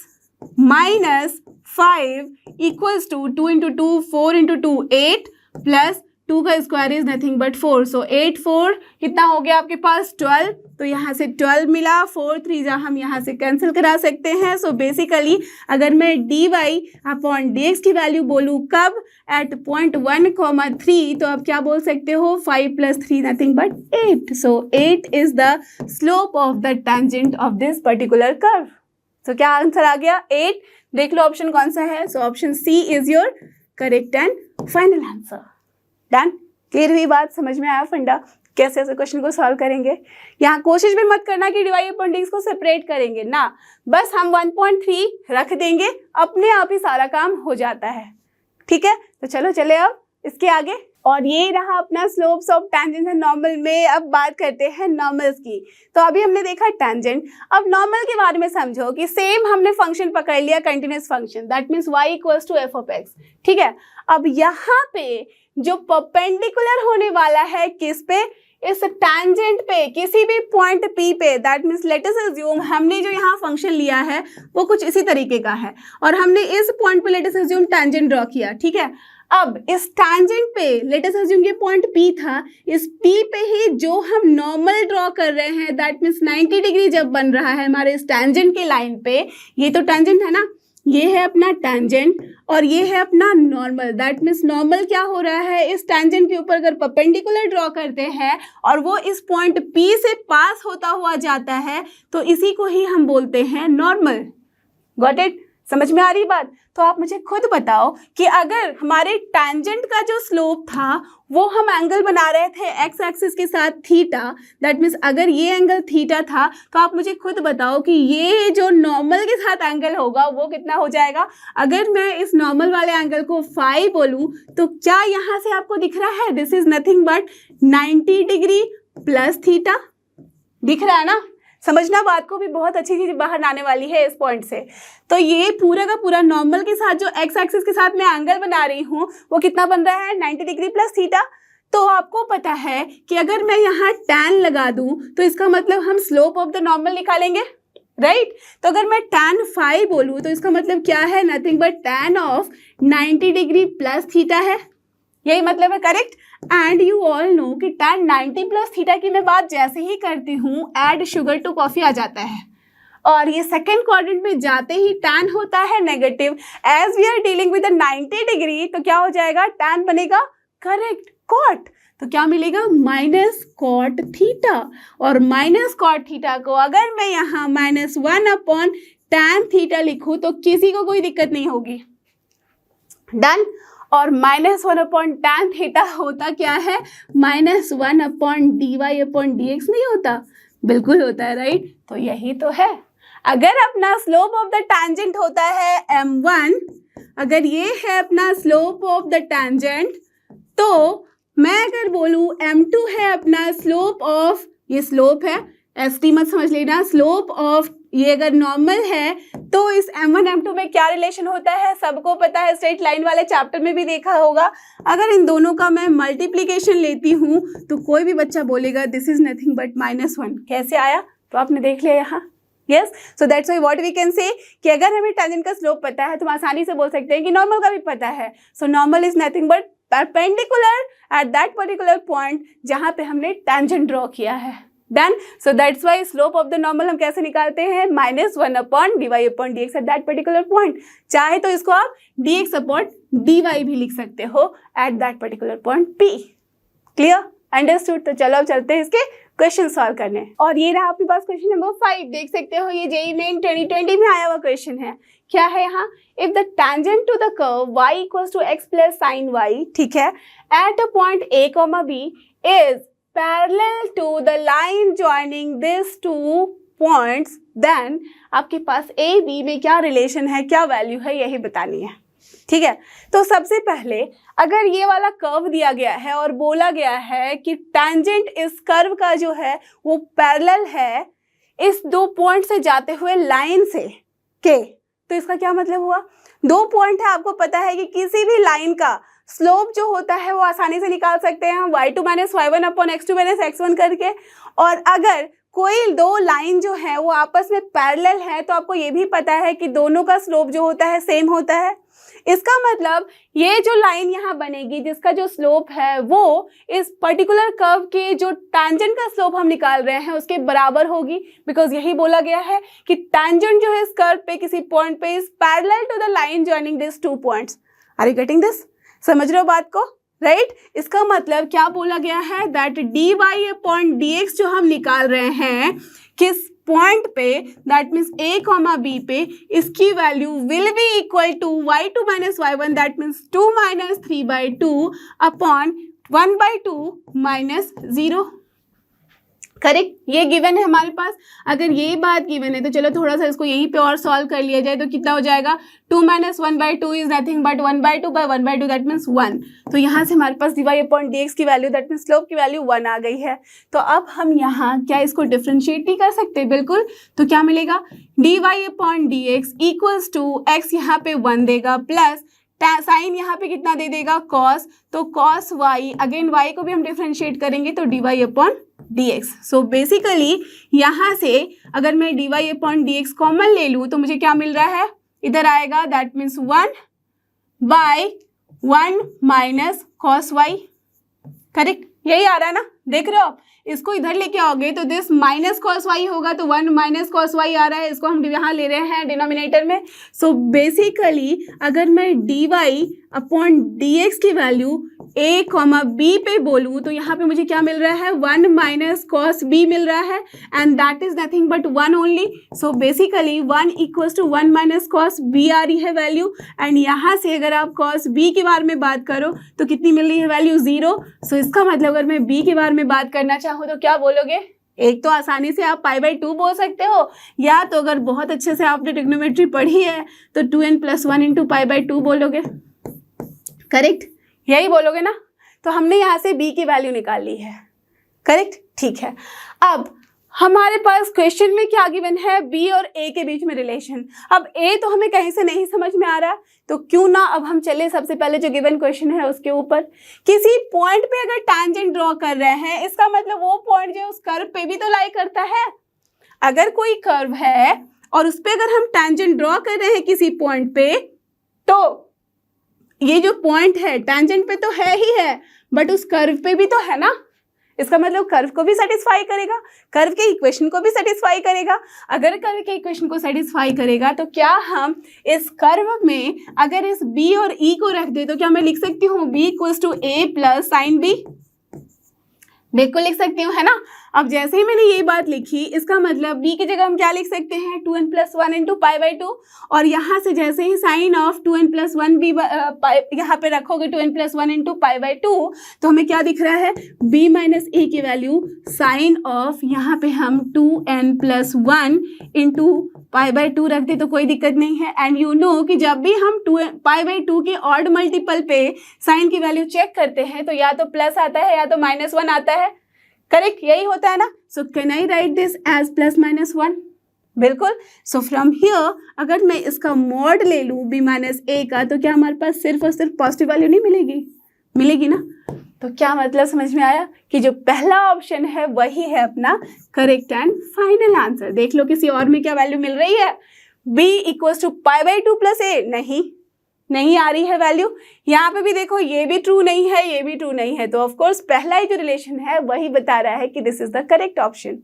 -5 equals to 2 × 2 4 × 2 8 plus 2 का square is nothing but 4, so 8 4 कितना हो गया आपके पास 12, तो यहाँ से 12 मिला, 4 3 हम यहाँ से कैंसिल करा सकते हैं। सो बेसिकली अगर मैं dy/dx की वैल्यू बोलूँ कब, एट पॉइंट 1,3, तो आप क्या बोल सकते हो, 5 + 3 nothing but 8, so 8 is the slope of the tangent of this particular curve. तो क्या आंसर आ गया, 8। देख लो ऑप्शन कौन सा है, so option C is your correct and final answer. Done, clear हुई बात, समझ में आया फंडा कैसे ऐसे क्वेश्चन को सॉल्व करेंगे। यहाँ कोशिश भी मत करना कि dy/dx को सेपरेट करेंगे ना, बस हम 1.3 रख देंगे, अपने आप ही सारा काम हो जाता है। ठीक है, तो चलो चले अब इसके आगे। और ये रहा अपना slopes of tangent and normal में। अब बात करते हैं नॉर्मल्स की। तो अभी हमने देखा टेंजेंट, अब नॉर्मल के बारे में समझो कि सेम हमने फंक्शन पकड़ लिया, continuous function, that means y = f(x). ठीक है, अब यहाँ पे जो परपेंडिकुलर होने वाला है किस पे, इस टेंजेंट पे, किसी भी पॉइंट P पे, that means let us assume हमने जो यहाँ फंक्शन लिया है वो कुछ इसी तरीके का है और हमने इस पॉइंट पे let us assume tangent draw किया। ठीक है, अब इस टेंजेंट पे लेट अस अज्यूम ये पॉइंट P था, इस P पे ही जो हम नॉर्मल ड्रॉ कर रहे हैं, दैट मीन्स 90 डिग्री जब बन रहा है हमारे इस टेंजेंट के लाइन पे, ये तो टेंजेंट है ना, ये है अपना टेंजेंट और ये है अपना नॉर्मल। दैट मीन्स नॉर्मल क्या हो रहा है, इस टेंजेंट के ऊपर अगर परपेंडिकुलर ड्रॉ करते हैं और वो इस पॉइंट P से पास होता हुआ जाता है तो इसी को ही हम बोलते हैं नॉर्मल। Got it? समझ में आ रही बात? तो आप मुझे खुद बताओ कि अगर हमारे टैंजेंट का जो स्लोप था वो हम एंगल बना रहे थे एक्स एक्सिस के साथ थीटा, दैट मीन्स अगर ये एंगल थीटा था तो आप मुझे खुद बताओ कि ये जो नॉर्मल के साथ एंगल होगा वो कितना हो जाएगा। अगर मैं इस नॉर्मल वाले एंगल को फाई बोलूँ तो क्या यहाँ से आपको दिख रहा है? This is nothing but 90 degree plus theta. दिख रहा है ना? समझना बात को भी, बहुत अच्छी चीज बाहर आने वाली है इस पॉइंट से। तो ये पूरा का पूरा नॉर्मल के साथ जो एक्स एक्सिस के साथ मैं एंगल बना रही हूँ वो कितना बन रहा है? 90 डिग्री प्लस थीटा। तो आपको पता है कि अगर मैं यहाँ tan लगा दूं तो इसका मतलब हम स्लोप ऑफ द नॉर्मल निकालेंगे, राइट? तो अगर मैं tan फाई बोलूँ तो इसका मतलब क्या है? Nothing but tan of 90 degree plus theta है, यही मतलब है, correct? And you all know कि tan 90 प्लस थीटा की मैं बात जैसे ही करती हूँ ऐड शुगर टू कॉफी आ जाता है, और ये सेकेंड क्वाड्रेंट में जाते ही tan होता है negative. As we are dealing with 90 degree तो क्या हो जाएगा? tan बनेगा करेक्ट कॉट, तो क्या मिलेगा? Minus cot theta. और माइनस कॉट थीटा को अगर मैं यहाँ -1 अपॉन tan थीटा लिखूँ तो किसी को कोई दिक्कत नहीं होगी, डन। और -1 अपॉन tan थीटा होता क्या है? -1 अपॉन dy अपॉन dx नहीं होता? बिल्कुल होता है, राइट? तो यही तो है। अगर अपना स्लोप ऑफ द टैंजेंट होता है m1, अगर ये है अपना स्लोप ऑफ द टैंजेंट, तो मैं अगर बोलूँ m2 है अपना स्लोप ऑफ, ये स्लोप है, st मत समझ लेना, स्लोप ऑफ ये अगर नॉर्मल है तो इस m1 m2 में क्या रिलेशन होता है? सबको पता है, स्ट्रेट लाइन वाले चैप्टर में भी देखा होगा। अगर इन दोनों का मैं मल्टीप्लीकेशन लेती हूँ तो कोई भी बच्चा बोलेगा दिस इज नथिंग बट -1। कैसे आया? तो आपने देख लिया यहाँ, yes. So that's why what we can say कि अगर हमें टेंजेंट का स्लोप पता है तो हम आसानी से बोल सकते हैं कि नॉर्मल का भी पता है। So normal is nothing but perpendicular at that particular point जहाँ पे हमने टेंजेंट ड्रॉ किया है, done. So that's why slope of the normal हम कैसे निकालते हैं? -1 upon dy upon dx at that particular point. चाहे तो इसको आप dx अपॉन dy भी लिख सकते हो at that particular point p। Clear? Understood? तो चलो अब चलते हैं इसके क्वेश्चन सॉल्व करने। और ये रहा आपके पास क्वेश्चन नंबर 5, देख सकते हो ये जेईई मेन 2020 में आया हुआ क्वेश्चन है। क्या है यहाँ? If the tangent to the curve y equals to x plus sine y, ठीक है, at a point a, b is parallel to the line joining these two points, then आपके पास a b में क्या relation है, क्या value है, यही बतानी है, ठीक है। तो सबसे पहले अगर ये वाला कर्व दिया गया है और बोला गया है कि टैंजेंट इस कर्व का जो है वो पैरेलल है इस दो पॉइंट से जाते हुए लाइन से के, तो इसका क्या मतलब हुआ? दो पॉइंट है, आपको पता है कि किसी भी लाइन का स्लोप जो होता है वो आसानी से निकाल सकते हैं हम y2 minus y1 upon x2 minus x1 करके। और अगर कोई दो लाइन जो है वो आपस में पैरेलल है तो आपको ये भी पता है कि दोनों का स्लोप जो होता है सेम होता है। इसका मतलब ये जो लाइन यहाँ बनेगी जिसका जो स्लोप है वो इस पर्टिकुलर कर्व के जो टैंजेंट का स्लोप हम निकाल रहे हैं उसके बराबर होगी, बिकॉज यही बोला गया है कि टैंजेंट जो है इस कर्व पे किसी पॉइंट पे is parallel to the line joining this two points. Are you getting this? समझ रहे हो बात को, राइट? इसका मतलब क्या बोला गया है? दैट dy अपॉन dx जो हम निकाल रहे हैं किस पॉइंट पे, दैट मीन्स a, b पे, इसकी value will be equal to y2 minus y1, that means 2 minus 3/2 upon 1/2 minus 0। Correct? ये गिवन है हमारे पास। अगर ये बात गिवन है तो चलो थोड़ा सा इसको यहीं पे और सॉल्व कर लिया जाए तो कितना हो जाएगा? 2 minus 1/2 is nothing but 1/2 by 1/2, that means 1। तो यहाँ से हमारे पास dy अपॉन dx की वैल्यू, दैट मीन्स स्लोप की वैल्यू 1 आ गई है। तो अब हम यहाँ क्या इसको डिफ्रेंशिएट नहीं कर सकते? बिल्कुल। तो क्या मिलेगा? dy upon dx equals to x यहाँ पे 1 देगा प्लस साइन यहाँ पे कितना दे देगा? कॉस, तो कॉस y, अगेन y को भी हम डिफ्रेंशिएट करेंगे तो dy upon dx। So basically यहाँ से अगर मैं dy अपॉन dx कॉमन ले लूँ तो मुझे क्या मिल रहा है? इधर आएगा, that means 1/1 minus cos y। Correct? यही आ रहा है ना, देख रहे हो आप, इसको इधर लेके आओगे तो दिस माइनस कॉस वाई होगा, तो 1 माइनस कॉस वाई आ रहा है, इसको हम यहाँ ले रहे हैं डिनोमिनेटर में। सो बेसिकली अगर मैं d y upon d x की वैल्यू a कॉमा बी पे बोलूँ तो यहाँ पे मुझे क्या मिल रहा है, 1 माइनस कॉस बी मिल रहा है, and that is nothing but 1 only. So basically 1 equals to 1 minus cos B आ रही है वैल्यू, एंड यहाँ से अगर आप कॉस बी के बारे में बात करो तो कितनी मिल रही है वैल्यू, 0। सो इसका मतलब अगर मैं बी के बारे में बात करना चाहूँ तो क्या बोलोगे, एक तो आसानी से आप π/2 बोल सकते हो, या तो अगर बहुत अच्छे से आपने ट्रिग्नोमेट्री पढ़ी है तो 2n+1 इंटू π/2 बोलोगे, करेक्ट, यही बोलोगे ना। तो हमने यहाँ से b की वैल्यू निकाल ली है, करेक्ट, ठीक है। अब हमारे पास क्वेश्चन में क्या गिवन है, b और a के बीच में रिलेशन। अब a तो हमें कहीं से नहीं समझ में आ रहा, तो क्यों ना अब हम चले सबसे पहले जो गिवन क्वेश्चन है उसके ऊपर। किसी पॉइंट पे अगर टैंजेंट ड्रॉ कर रहे हैं, इसका मतलब वो पॉइंट जो उस कर्व पे भी तो लाई करता है। अगर कोई कर्व है और उस पर अगर हम टैंजेंट ड्रॉ कर रहे हैं किसी पॉइंट पे, तो ये जो पॉइंट है टैंजेंट पे तो है ही है, बट उस कर्व पे भी तो है ना। इसका मतलब कर्व को भी सेटिस्फाई करेगा, कर्व के इक्वेशन को भी सेटिस्फाई करेगा। अगर कर्व के इक्वेशन को सेटिस्फाई करेगा तो क्या हम इस कर्व में अगर इस b और e को रख दे तो क्या मैं लिख सकती हूँ b equals to a plus sine b, बिल्कुल लिख सकती हूँ, है ना। अब जैसे ही मैंने ये बात लिखी, इसका मतलब b की जगह हम क्या लिख सकते हैं, 2n+1 इंटू π/2, और यहाँ से जैसे ही साइन ऑफ 2n+1 भी यहाँ पे रखोगे 2n+1 इंटू π/2, तो हमें क्या दिख रहा है, b माइनस ए की वैल्यू साइन ऑफ, यहाँ पे हम 2n+1 इंटू π/2 रख दे तो कोई दिक्कत नहीं है। एंड यू नो कि जब भी हम π/2 के ऑड मल्टीपल पे साइन की वैल्यू चेक करते हैं तो या तो प्लस आता है या तो -1 आता है, करेक्ट, यही होता है ना। So can I write this as +-1, बिल्कुल। सो फ्रॉम हियर अगर मैं इसका मॉड ले लूँ b माइनस ए का, तो क्या हमारे पास सिर्फ और सिर्फ पॉजिटिव वैल्यू नहीं मिलेगी, मिलेगी ना। तो क्या मतलब समझ में आया कि जो पहला ऑप्शन है वही है अपना करेक्ट एंड फाइनल आंसर। देख लो किसी और में क्या वैल्यू मिल रही है, b equals to π/2 plus a, नहीं आ रही है वैल्यू। यहाँ पे भी देखो ये भी ट्रू नहीं है, ये भी ट्रू नहीं है, तो ऑफकोर्स पहला ही जो रिलेशन है वही बता रहा है कि this is the correct option.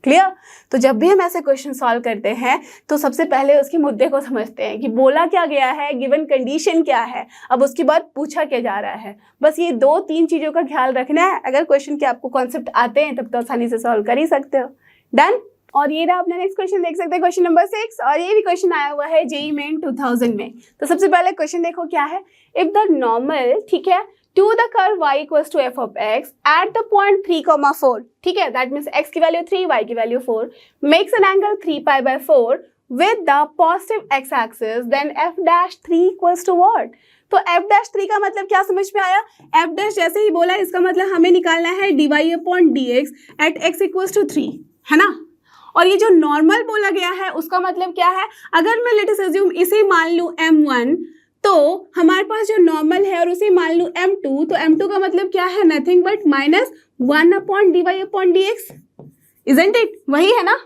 Clear. तो जब भी हम ऐसे क्वेश्चन सॉल्व करते हैं तो सबसे पहले उसके मुद्दे को समझते हैं कि बोला क्या गया है, गिवन कंडीशन क्या है, अब उसके बाद पूछा क्या जा रहा है। बस ये 2-3 चीज़ों का ख्याल रखना है। अगर क्वेश्चन के आपको कॉन्सेप्ट आते हैं तब तो आसानी से सॉल्व कर ही सकते हो। डन। और ये रहा अपना नेक्स्ट क्वेश्चन, देख सकते हैं क्वेश्चन नंबर 6, और ये भी क्वेश्चन आया हुआ है जेईई मेन 2000 में। तो सबसे पहले क्वेश्चन देखो क्या है, इफ द नॉर्मल, ठीक है, to the curve y equals to f of x at the point 3,4, ठीक है, that means x की वैल्यू 3, y की value 4, makes an angle 3π/4 with the positive x axis, then f'3 equals to what? तो f'3 का मतलब क्या समझ में आया, f' जैसे ही बोला इसका मतलब हमें निकालना है dy/dx at x equals to 3, है ना। और ये जो नॉर्मल बोला गया है उसका मतलब क्या है, अगर मैं लेट अस अज्यूम इसे मान लूँ m1, तो हमारे पास जो नॉर्मल है और उसे मान लूँ m2, तो m2 का मतलब क्या है, nothing but -1/dy/dx, isn't it, वही है ना,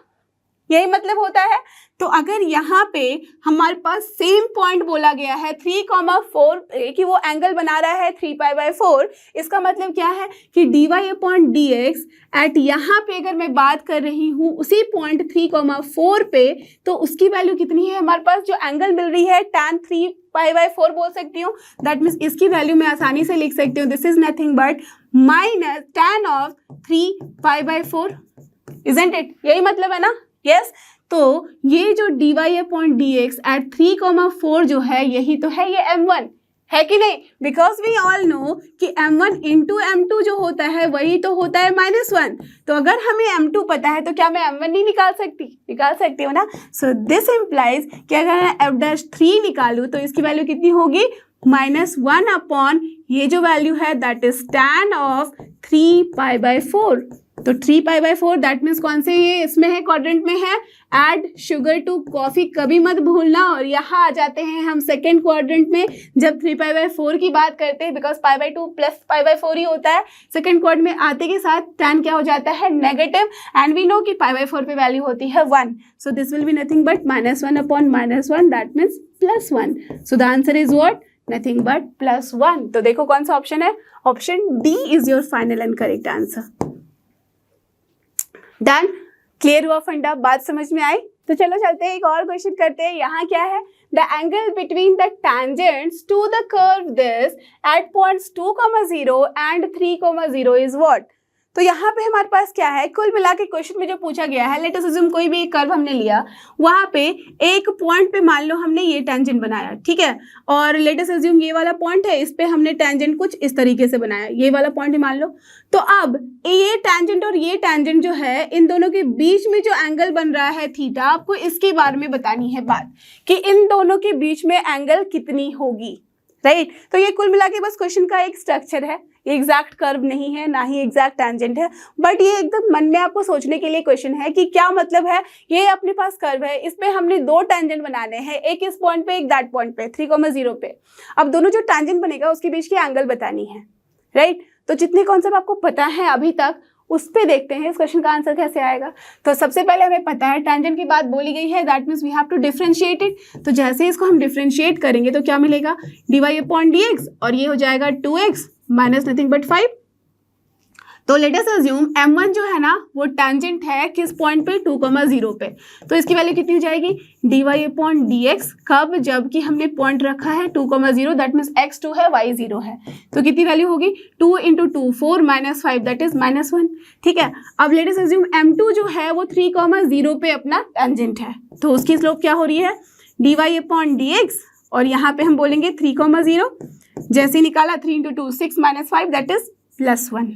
यही मतलब होता है। तो अगर यहाँ पे हमारे पास सेम पॉइंट बोला गया है 3,4 कि वो एंगल बना रहा है 3π/4, इसका मतलब क्या है कि dy/dx एट यहाँ पे अगर मैं बात कर रही हूँ उसी पॉइंट 3,4 पे, तो उसकी वैल्यू कितनी है, हमारे पास जो एंगल मिल रही है tan 3π/4 बोल सकती हूँ। दैट मीन्स इसकी वैल्यू मैं आसानी से लिख सकती हूँ, this is nothing but minus tan of 3π/4, isn't it, यही मतलब है ना। यस तो ये जो dy/dx एट 3,4 जो है यही तो है ये m1, है कि नहीं, बिकॉज वी ऑल नो कि m1 इंटू m2 जो होता है वही तो होता है -1। तो अगर हमें m2 पता है तो क्या मैं m1 नहीं निकाल सकती, निकाल सकती हूँ ना। सो दिस इम्प्लाइज कि अगर मैं f'3 निकालूँ तो इसकी वैल्यू कितनी होगी, -1 अपॉन ये जो वैल्यू है दैट इज tan ऑफ 3π/4। तो 3π/4 दैट मीन्स कौन से ये इसमें है, क्वाड्रेंट में है, ऐड शुगर टू कॉफी कभी मत भूलना। और यहाँ आ जाते हैं हम सेकेंड क्वाड्रेंट में जब 3π/4 की बात करते हैं, बिकॉज π/2 प्लस π/4 ही होता है। सेकेंड क्वाड्रेंट में आते के साथ tan क्या हो जाता है, नेगेटिव, एंड वी नो कि π/4 पे वैल्यू होती है 1, so this will be nothing but -1 upon -1 that means +1। So the answer is what, nothing but +1। तो देखो कौन सा ऑप्शन है, option D is your final and correct answer. Done, clear हुआ फंडा, बात समझ में आई? तो चलो चलते हैं, एक और क्वेश्चन करते हैं। यहाँ क्या है, the angle between the tangents to the curve this at points 2,0 and 3,0 is what. तो यहाँ पे हमारे पास क्या है, कुल मिला के क्वेश्चन में जो पूछा गया है, लेट अस अज्यूम कोई भी एक कर्व हमने लिया, वहाँ पे एक पॉइंट पे मान लो हमने ये टेंजेंट बनाया, ठीक है, और लेट अस अज्यूम ये वाला पॉइंट है, इस पे हमने टेंजेंट कुछ इस तरीके से बनाया, ये वाला पॉइंट ही मान लो। तो अब ये टेंजेंट और ये टेंजेंट जो है, इन दोनों के बीच में जो एंगल बन रहा है थीटा, आपको इसके बारे में बतानी है बात कि इन दोनों के बीच में एंगल कितनी होगी, राइट। तो ये कुल मिला के बस क्वेश्चन का एक स्ट्रक्चर है, ये एग्जैक्ट कर्व नहीं है, ना ही एग्जैक्ट टेंजेंट है, बट ये एकदम मन में आपको सोचने के लिए क्वेश्चन है कि क्या मतलब है। ये अपने पास कर्व है, इस पे हमने दो टेंजेंट बनाने हैं, एक इस पॉइंट पे, एक दैट पॉइंट पे, 3,0 पे। अब दोनों जो टेंजेंट बनेगा उसके बीच की एंगल बतानी है, राइट। तो जितने कॉन्सेप्ट आपको पता है अभी तक, उस पे देखते हैं इस क्वेश्चन का आंसर कैसे आएगा। तो सबसे पहले हमें पता है टेंजेंट की बात बोली गई है, that means we have to differentiate it. तो जैसे इसको हम डिफरेंशिएट करेंगे तो क्या मिलेगा, dy/dx, और ये हो जाएगा 2x माइनस नथिंग बट 5। तो लेट अस अज्यूम m1 जो है ना वो टेंजेंट है किस पॉइंट पे, 2,0 पे। तो इसकी वैल्यू कितनी हो जाएगी, dy/dx, कब, जबकि हमने पॉइंट रखा है 2,0, दैट मीन्स x2 है y0 है। तो कितनी वैल्यू होगी, 2 × 2 4 - 5 दैट इज -1, ठीक है। अब लेट अस अज्यूम m2 जो है वो 3,0 पे अपना टेंजेंट है, तो उसकी स्लोप क्या हो रही है, dy/dx, और यहाँ पे हम बोलेंगे 3,0, जैसे निकाला 3 × 2 6 - 5 दैट इज +1।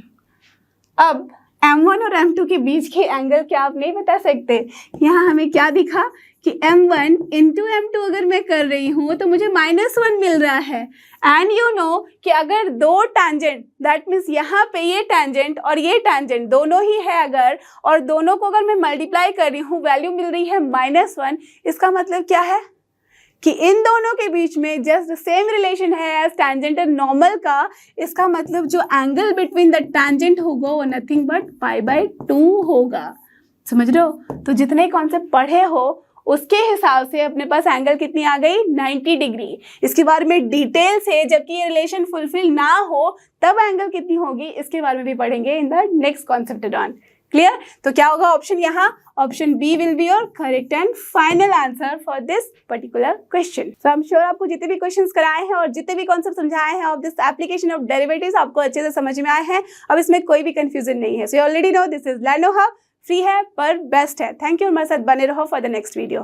अब m1 और m2 के बीच के एंगल क्या आप नहीं बता सकते, यहाँ हमें क्या दिखा कि m1 × m2 अगर मैं कर रही हूँ तो मुझे -1 मिल रहा है। एंड यू नो कि अगर दो टेंजेंट, दैट मीन्स यहाँ पे ये टेंजेंट और ये टेंजेंट दोनों ही है अगर, और दोनों को अगर मैं मल्टीप्लाई कर रही हूँ, वैल्यू मिल रही है -1, इसका मतलब क्या है कि इन दोनों के बीच में जस्ट सेम रिलेशन है एज टेंजेंट एंड नॉर्मल का। इसका मतलब जो एंगल बिटवीन द टेंजेंट होगा वो नथिंग बट π/2 होगा। समझ रहे हो? तो जितने कॉन्सेप्ट पढ़े हो उसके हिसाब से अपने पास एंगल कितनी आ गई, 90 डिग्री। इसके बारे में डिटेल से, जबकि ये रिलेशन फुलफिल ना हो तब एंगल कितनी होगी, इसके बारे में भी पढ़ेंगे in the next concept on. Clear? तो क्या होगा ऑप्शन, यहाँ option B will be your correct and final answer for this particular question. So I am sure आपको जितने भी क्वेश्चंस कराए हैं और जितने भी कॉन्सेप्ट समझाए हैं of this application of derivatives आपको अच्छे से समझ में आए हैं। अब इसमें कोई भी कंफ्यूजन नहीं है। So you already know this is लर्नो Hub, free है पर बेस्ट है। थैंक यू, हमारे साथ बने रहो फॉर द नेक्स्ट वीडियो।